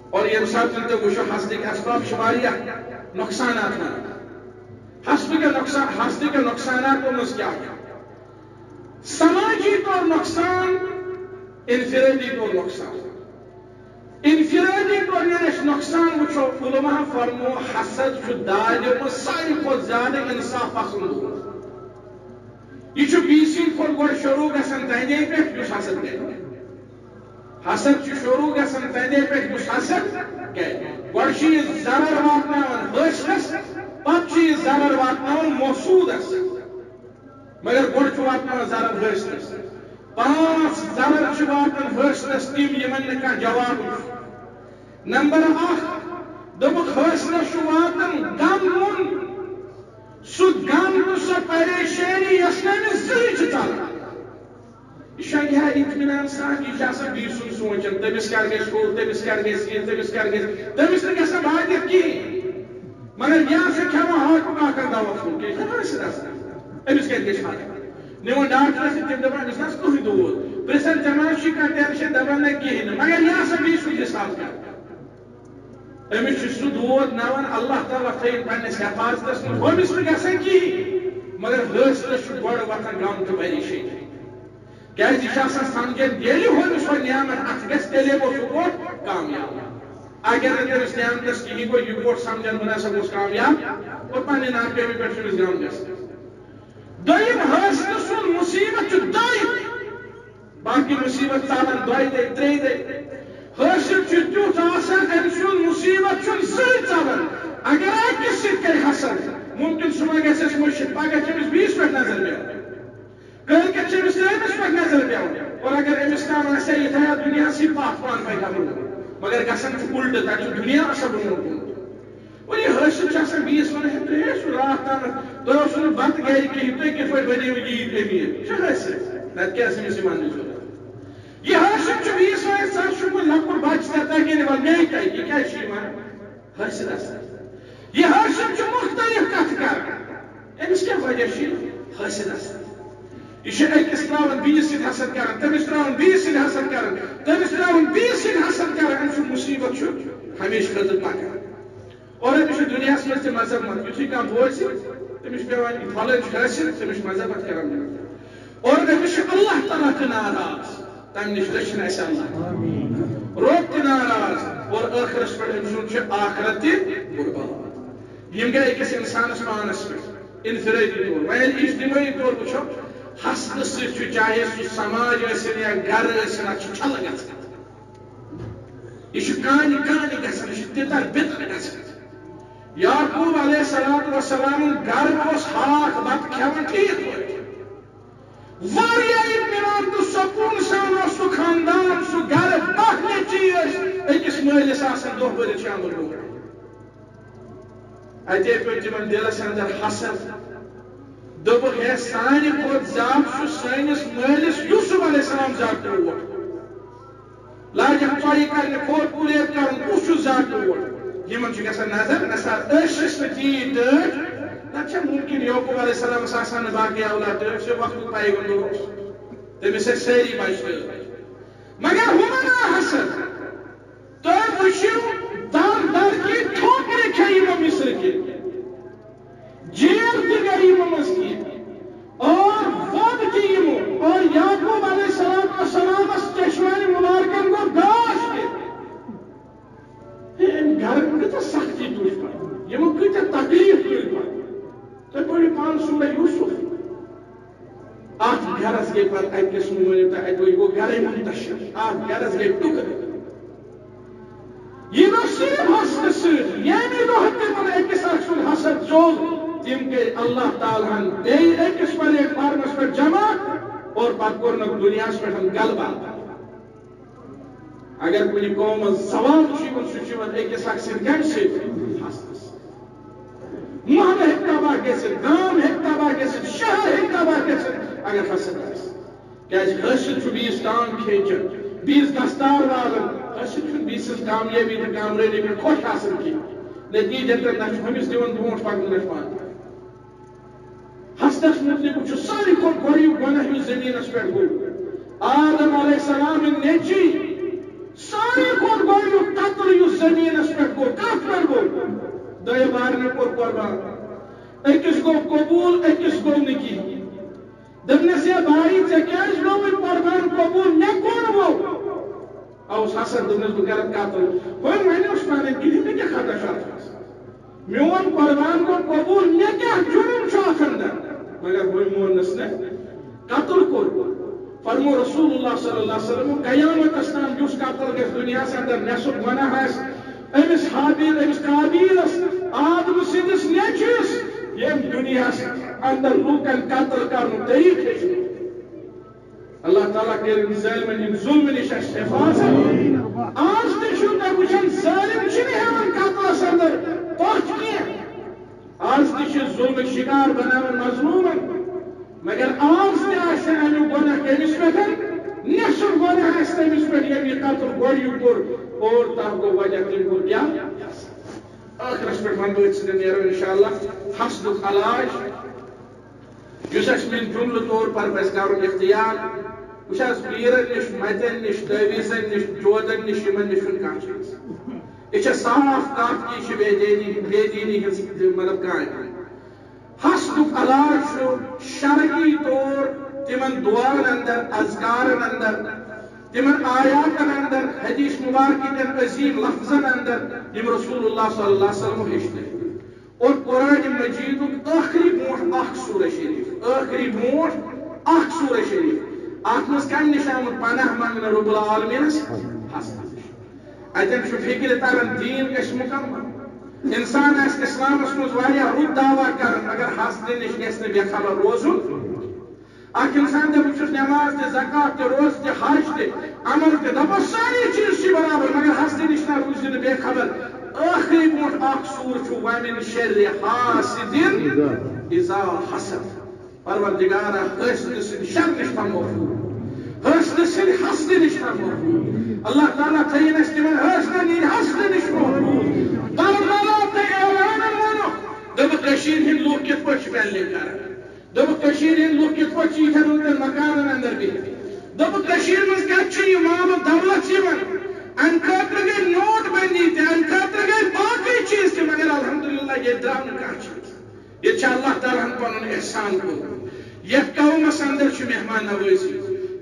Speaker 1: اور یہ ساتھ تہ وچھو حسد کے اسباب واریاہ نقصانات حسد کے نقصانات مز کیا سماجی طور نقصان انفرادی طور نقصان انفرادی طور یہ نقصان وچھو علماء فرمو حسد دار ساری کھت زیادہ انصاف پسند یہ بیسن کھت گوڑ شروع گژھان تہندے پہ حسد گئے حسد شروع گژھان تہندے پہ حسد گئے گوڑ یہ ضرر واتناوان حٲصلس پتہ یہ ضرر واتناوان محسوٗدس مگر گوڑ واتناوان ضرر حٲصلس 5 ضرر واتان حٲصلس تم یمن نہ کانٛہہ جواب نمبر 1 دوٚپُکھ حٲصلس واتان غم مون سُہ غم تہٕ سۄ پریشٲنی یۄس نہٕ أمِس زٕہٕنۍ چھِ ژلان یہ شاید اطمینان سان یہ آسان بی سن سوچان تمس کر گھس ہو تمس کر گھس یہ تمس کر گھس تمس نہ گھان واتت کہین مگر یہ سا کھانا ہاکُک اکھ دوا کھیوٚن أمِس کتہِ گژھِ فرق نِوان ڈاکٹرس تِم دپان أمِس نہ کٕہٕنۍ دود پرژھان ژےٚ ما چھُے کانٛہہ ٹینشن دپان نہ کہین مگر یہ سا بیٚیہِ سُہ حساب کر أمِس چھُ سُہ دود نوان اللہ تعالیٰ تھٲیِن پننِس حفاظتس منٛز أمِس نہٕ گژھان کہین مگر حٲصلس چھُ گۄڈٕ وۄتھان غم تہٕ پریشٲنی کیازِ یہ سمجھان ییٚلہِ ہوٚمِس وۄنۍ نعمت اتھ گژھِ تیٚلے گوٚو سُہ گوٚو کامیاب اگر نہٕ تٔمِس نعمتس کہین گوٚو یہِ گوٚو سمجھان بہٕ نسا گوٚژھ کامیاب اور پننہِ ناکٲمی پٮ۪ٹھ چھُ أمِس غم گژھان دوٚیِم حٲصلہٕ سُنٛد مُصیبت چھُ دۄیہِ باقٕے مُصیبت ژلان 2 دۄہہِ 3 دۄہہِ حٲصل چھُ تیُتھ آسان أمۍ سُنٛد مُصیبت چھُنہٕ زٕہٕنۍ ژلان اگر أکِس سۭتۍ کرِ حسد ممکن سُہ ما گژھٮ۪س مٔشِتھ پگاہ چھِ أمِس بیٚیِس پٮ۪ٹھ نظر پیوان کٲلکٮ۪تھ چھِ أمِس أمِس پٮ۪ٹھ نظر پیوان اور اگر أمِس کانٛہہ آسہِ یہِ تھایا دُنیاہسٕے پتھ پانہٕ پکہِ برونٛٹھ مگر گژھان چھُ اُلٹہٕ تتہِ چھُ دُنیا آسان برونٛٹھ کُن اور یہ حٲصل چھُ آسان بیٚیِس ونان ہے تُہۍ ٲسِو راتھ تامتھ تۄہہِ اوسوٕ نہٕ بتہٕ گرِ کِہیٖنۍ تُہۍ کِتھ پٲٹھۍ بنیوٕ ییٖتۍ أمیٖر یہِ چھُ حٲصل نتہٕ کیٛاہ آسہِ أمِس یہِ وننٕچ ضروٗرت یہ حٲصل چھُ بیٚیِس ونان ژٕ حظ چھُکھ وۄنۍ لۄکُٹ بچہٕ تہِ تۄہہِ کیٛاہ وَل مے کیٛاہ یہِ کیٛازِ چھُ یِوان حٲصل آسان یہ حٲصل چھُ مختلف کتھٕ کران أمِس کیٛاہ وجہ چھُ حٲصل آسان یہ أکِس تراوان بیٚیِس سۭتۍ حسد کران تٔمِس تراوان بیٚیِس سۭتۍ حسد کران تٔمِس تراوان بیٚیِس سۭتۍ حسد کران أمۍ سُنٛد مُصیبت چھُ ہمیشہِ خٲطرٕ پکان اور أمِس چھُ دُنیاہس منٛز تہِ مذہب یُتھُے کانٛہہ بوزِ تٔمِس چھُ پیوان یہِ پھلٲنۍ چھُ حٲصل تٔمِس چھُ مذہبت کران اور أمِس چھُ اللہ تعالیٰ تہِ ناراض تمہِ نِش رٔچھِنۍ اَسہِ اللہ رۄب تہِ ناراض اور ٲخرس پٮ۪ٹھ أمۍ سُنٛد چھُ آخرت تہِ برباد یِم گٔے أکِس اِنسانس پانس پٮ۪ٹھ انفرٲدی طور وۄنۍ ییٚلہِ اجتمٲعی طور وٕچھو حسدٕ سۭتۍ چھُ چاہے سُہ سماج ٲسِن یا گرٕ ٲسِن اتھ چھُ چھلہٕ گژھان یہِ چھُ کانہِ کانہِ گژھان یہِ چھُ تِتر بِتر گژھان یعقوب علیہ الصلوۃ والسلام گرٕ اوس ہاکھ بتہٕ کھٮ۪وان ٹھیٖک پٲٹھۍ واریاہ اطمینان تہٕ سکوٗن سان اوس سُہ خاندان سُہ گرٕ 10 نیٚچِی ٲسۍ أکِس مٲلِس آسان دۄہ بٔرِتھ شامس برونٛٹھ اتے پیوٚو تِمن دِلس اندر حسد دوٚپُکھ ہے سانہِ کھۄتہٕ زیادٕ چھُ سٲنِس مٲلِس یوٗسف علیہ السلام زیادٕ ٹوٹھ لاجکھ ژۄیہِ کرنہِ کھۄر پُلیٹ کرُن کُس چھُ زیادٕ ٹوٹھ یِمن چھُ گژھان نظر نہ سا أسۍ ٲسۍ نہٕ تیٖتۍ ٹٲٹھۍ نتہٕ چھا ممکن یعقوب علیہ السلامس آسان نہٕ باقٕے اولاد ٹٲٹھۍ سُہ وقتُک پیغمبر اوس تٔمِس ٲسۍ سٲری بچہٕ ٹٲٹھۍ مگر ہُمن آو حسد تُہۍ وٕچھِو دم درکی ٹھوکرِ کھیٚیہِ یِمو مصرٕ کِنۍ جیل تہِ گٔے یِمو منٛز کینٛہہ اور وۄد تہِ یِمو اور یعقوب علیہ السلامس چشمانہِ مُبارکن گوٚو گاش تہِ أمۍ گرٕ کۭژاہ سختی تُج پتہٕ یِمو کۭتیاہ تکلیٖف تُلۍ پتہٕ تُہۍ پٔرِو پانہٕ سورہ یوٗسف اتھ گرس گٔے پتہٕ أکِس مٲنِو تُہۍ اَتہِ گوٚو گرے منتشر اتھ گرس گٔے ٹُکرٕ یہِ گوٚو صرف حسدٕ سۭتۍ ییٚمہِ دۄہ تِمن أکِس اکھ سُنٛد حسد ژوٚل تِم گٔے اللہ تعالیٰ ہن بیٚیہِ أکِس پلیٹ فارمس پٮ۪ٹھ جمع اور پتہٕ کوٚرنکھ دُنیاہس پٮ۪ٹھ غلبہ اگر کُنہِ قومس زوال چھُ یِوان سُہ چھُ یِوان أکِس اکھ سۭتۍ کمہِ سۭتۍ حسدٕ سۭتۍ محلہٕ ہیٚکہِ تباہ گٔژھِتھ گام ہیٚکہِ تباہ گٔژھِتھ شہر ہیٚکہِ تباہ گٔژھِتھ اگر حسد آسہِ کیازِ حٲصل چھُ بیٚیِس ٹانگ کھینچان بیس دستار والن بیس کامیابی تو کامرانی پہ خوش حاصل کی نتیجہ ہمس دون برونٹ پکن پان ہستس متعلق ساری کھت گوڑیو گناہ زمینس پہ گو آدم علیہ السلام نیچی ساری کھت گوڑیو قتل زمینس پہ گو کت پہ گو دے بارنے کور قربان اکس گو قبول اکس گو نکی دپنس یا بھائی ے کیاز گوت قربان قبول مے کون گو اوس حسن دپنس بہ کرت قتل وۄنۍ ونیوس پانے کِہیٖنۍ مےٚ کیٛاہ خطا چھُ اتھ منٛز میون قربان گوٚو قبول مےٚ کیٛاہ جُرم چھُ اتھ اندر مگر وۄنۍ موننس نہٕ قتل کوٚر فرمو رسول اللہ صلی اللہ علیہ وسلم قیامتس تام یُس قتل گژھِ دُنیاہس اندر نٮ۪صف گۄناہ آسہِ أمِس حابیل أمِس قابیلس آدم سٕنٛدِس نیٚچوِس ییٚمۍ دُنیاہس اندر لوٗکن قتل کرنُک طریٖقہٕ ہیٚچھنو اللہ تعالیٰ کٔرِنۍ ظٲلمن ہٕنٛدۍ ظُلمہٕ نِش اَسہِ حفاظت آز تہِ چھُو تۄہہِ وٕچھان ظٲلم چھِنہٕ ہٮ۪وان قتلس اندر پوٚچھ کینٛہہ آز تہِ چھِ ظُلمٕکۍ شِکار بناوان مظلوٗمن مگر آز تہِ آسہِ امیُک گۄناہ کٔمِس پٮ۪ٹھ نٮ۪صف گۄناہ آسہِ تٔمِس پٮ۪ٹھ ییٚمۍ یہِ قتل گۄڈٕنیُک کوٚر اور تتھ گوٚو وجہ تٔمۍ کوٚر کیٛاہ ٲخرس پٮ۪ٹھ ونہٕ بہٕ أتھۍ سۭتۍ نیرو انشاءاللہ حسدُک علاج یُس اَسہِ من جملہٕ طور پر پزِ کرُن اختیار وٕچھ حظ پیٖرن نِش متٮ۪ن نِش تعویٖزن نِش جودن نِش یِمن نِش چھُنہٕ کانٛہہ چیٖز یہِ چھےٚ صاف کتھ کہِ یہِ چھِ بے دیٖنی ہٕنٛز مطلب کامہِ حسدُک علاج چھُ شرعی طور تِمن دعاون اندر اذکارن اندر تِمن آیاتن اندر حدیث مبارکہِ کٮ۪ن عظیٖم لفظن اندر یِم رسول اللہ صلی اللہ علیہ وسلم ہیٚچھنٲوۍ اور قرآن مجیدُک ٲخری برونٛٹھ اکھ سورہ شریف ٲخری برونٛٹھ اکھ سورہ شریف اتھ منٛز کمہِ نِش آمُت پناہ منٛگنہٕ رۄب العالمیٖنس حسدٕ نِش اتٮ۪ن چھُ فکرِ تران دیٖن گژھِ مُکمل انسان آسہِ اسلامس منٛز واریاہ رُت دعوا کران مگر حسدٕ نِش گژھِ نہٕ بے خبر روزُن اکھ انسان دپہِ بہٕ چھُس نٮ۪ماز تہِ زکات تہِ روزٕ تہِ حج تہِ عمل تہِ دپس سٲری چیٖز چھِ برابر مگر حسدٕ نِش نہ روٗزِ نہٕ بے خبر ٲخری برونٛٹھ اکھ سوٗر چھُ وَمِن شرِ حاسِدٍ اِذا حسد پروردگارا حسدٕ سٕنٛدِ شر نِش تھاو محفوٗظ حسدٕ سٕنٛدِ حسدٕ نِش تھاو محفوٗظ اللہ تعالیٰ تھٲیِن اَسہِ تِمن حسدن ہٕنٛدِ حسدٕ نِش محفوٗظ کربلا تہٕ اعلانن ووٚنُکھ دوٚپُکھ کٔشیٖرِ ہٕنٛدۍ لُکھ کِتھ پٲٹھۍ چھِ ویلہِ کران دوٚپُکھ کٔشیٖرِ ہٕنٛدۍ لُکھ کِتھ پٲٹھۍ چھِ یِتھٮ۪ن وٕنکٮ۪ن مکانن اندر بِہِتھ دوٚپُکھ کٔشیٖرِ منٛز کتہِ چھُ یہِ مال و دولت یِوان امہِ خٲطرٕ گٔے نوٹ بندی تہِ امہِ خٲطرٕ گٔے باقٕے چیٖز تہِ مگر الحمدللہ ییٚتہِ درٛاو نہٕ کانٛہہ چیٖز ییٚتہِ چھُ اللہ تعالیٰ ہن پنُن احسان کوٚرمُت یتھ قومس اندر چھُ مہمان نوٲزی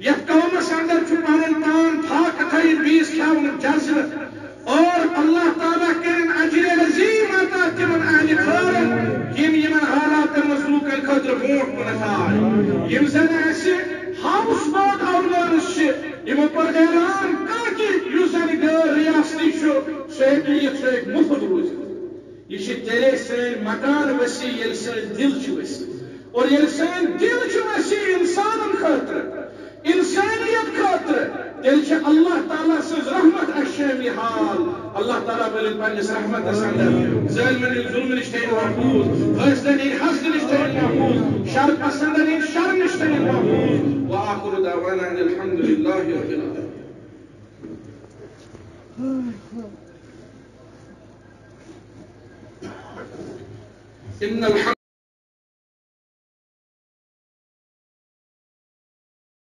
Speaker 1: یتھ قومس اندر چھُ پنُن پان فاقہٕ تھٲیِتھ بیٚیِس کھیاونُک جذبہٕ اور اللہ تعالیٰ کٔرِن اجرِ عظیٖم عطا تِمن اہلِ خٲرن یِم یِمن حالاتن منٛز لوٗکن خٲطرٕ برونٛٹھ کُنتھ آے یِم زن اَسہِ ہاوُس بوٹ آرگنز چھِ یِمو کوٚر اعلان کانٛہہ تہِ یُس زن غٲر ریاستی چھُ سُہ ہیٚکہِ یِتھ سُہ ہیٚکہِ مُفت روٗزِتھ یہِ چھِ تیٚلے سٲنۍ مکان ؤسیع ییٚلہِ سٲنۍ دِل چھِ ؤسیع اور ییٚلہِ سٲنۍ دِل چھِ ؤسیع انسانن خٲطرٕ انسانیت خٲطرٕ تیٚلہِ چھِ اللہ تعالیٰ سٕنٛز رحمت اَسہِ شٲمِل حال اللہ تعالیٰ بٔرِنۍ پننِس رحمتس اندر ظٲلمن ہٕنٛدۍ ظُلمہٕ نِش تھٲیِن محفوٗظ حٲسدن ہٕنٛدۍ حسدٕ نِش تھٲیِن محفوٗظ شر پسندن ہٕنٛدۍ شر نِش تھٲیِن محفوٗظ وآخر دعوانا ان الحمد للہ رب العالمین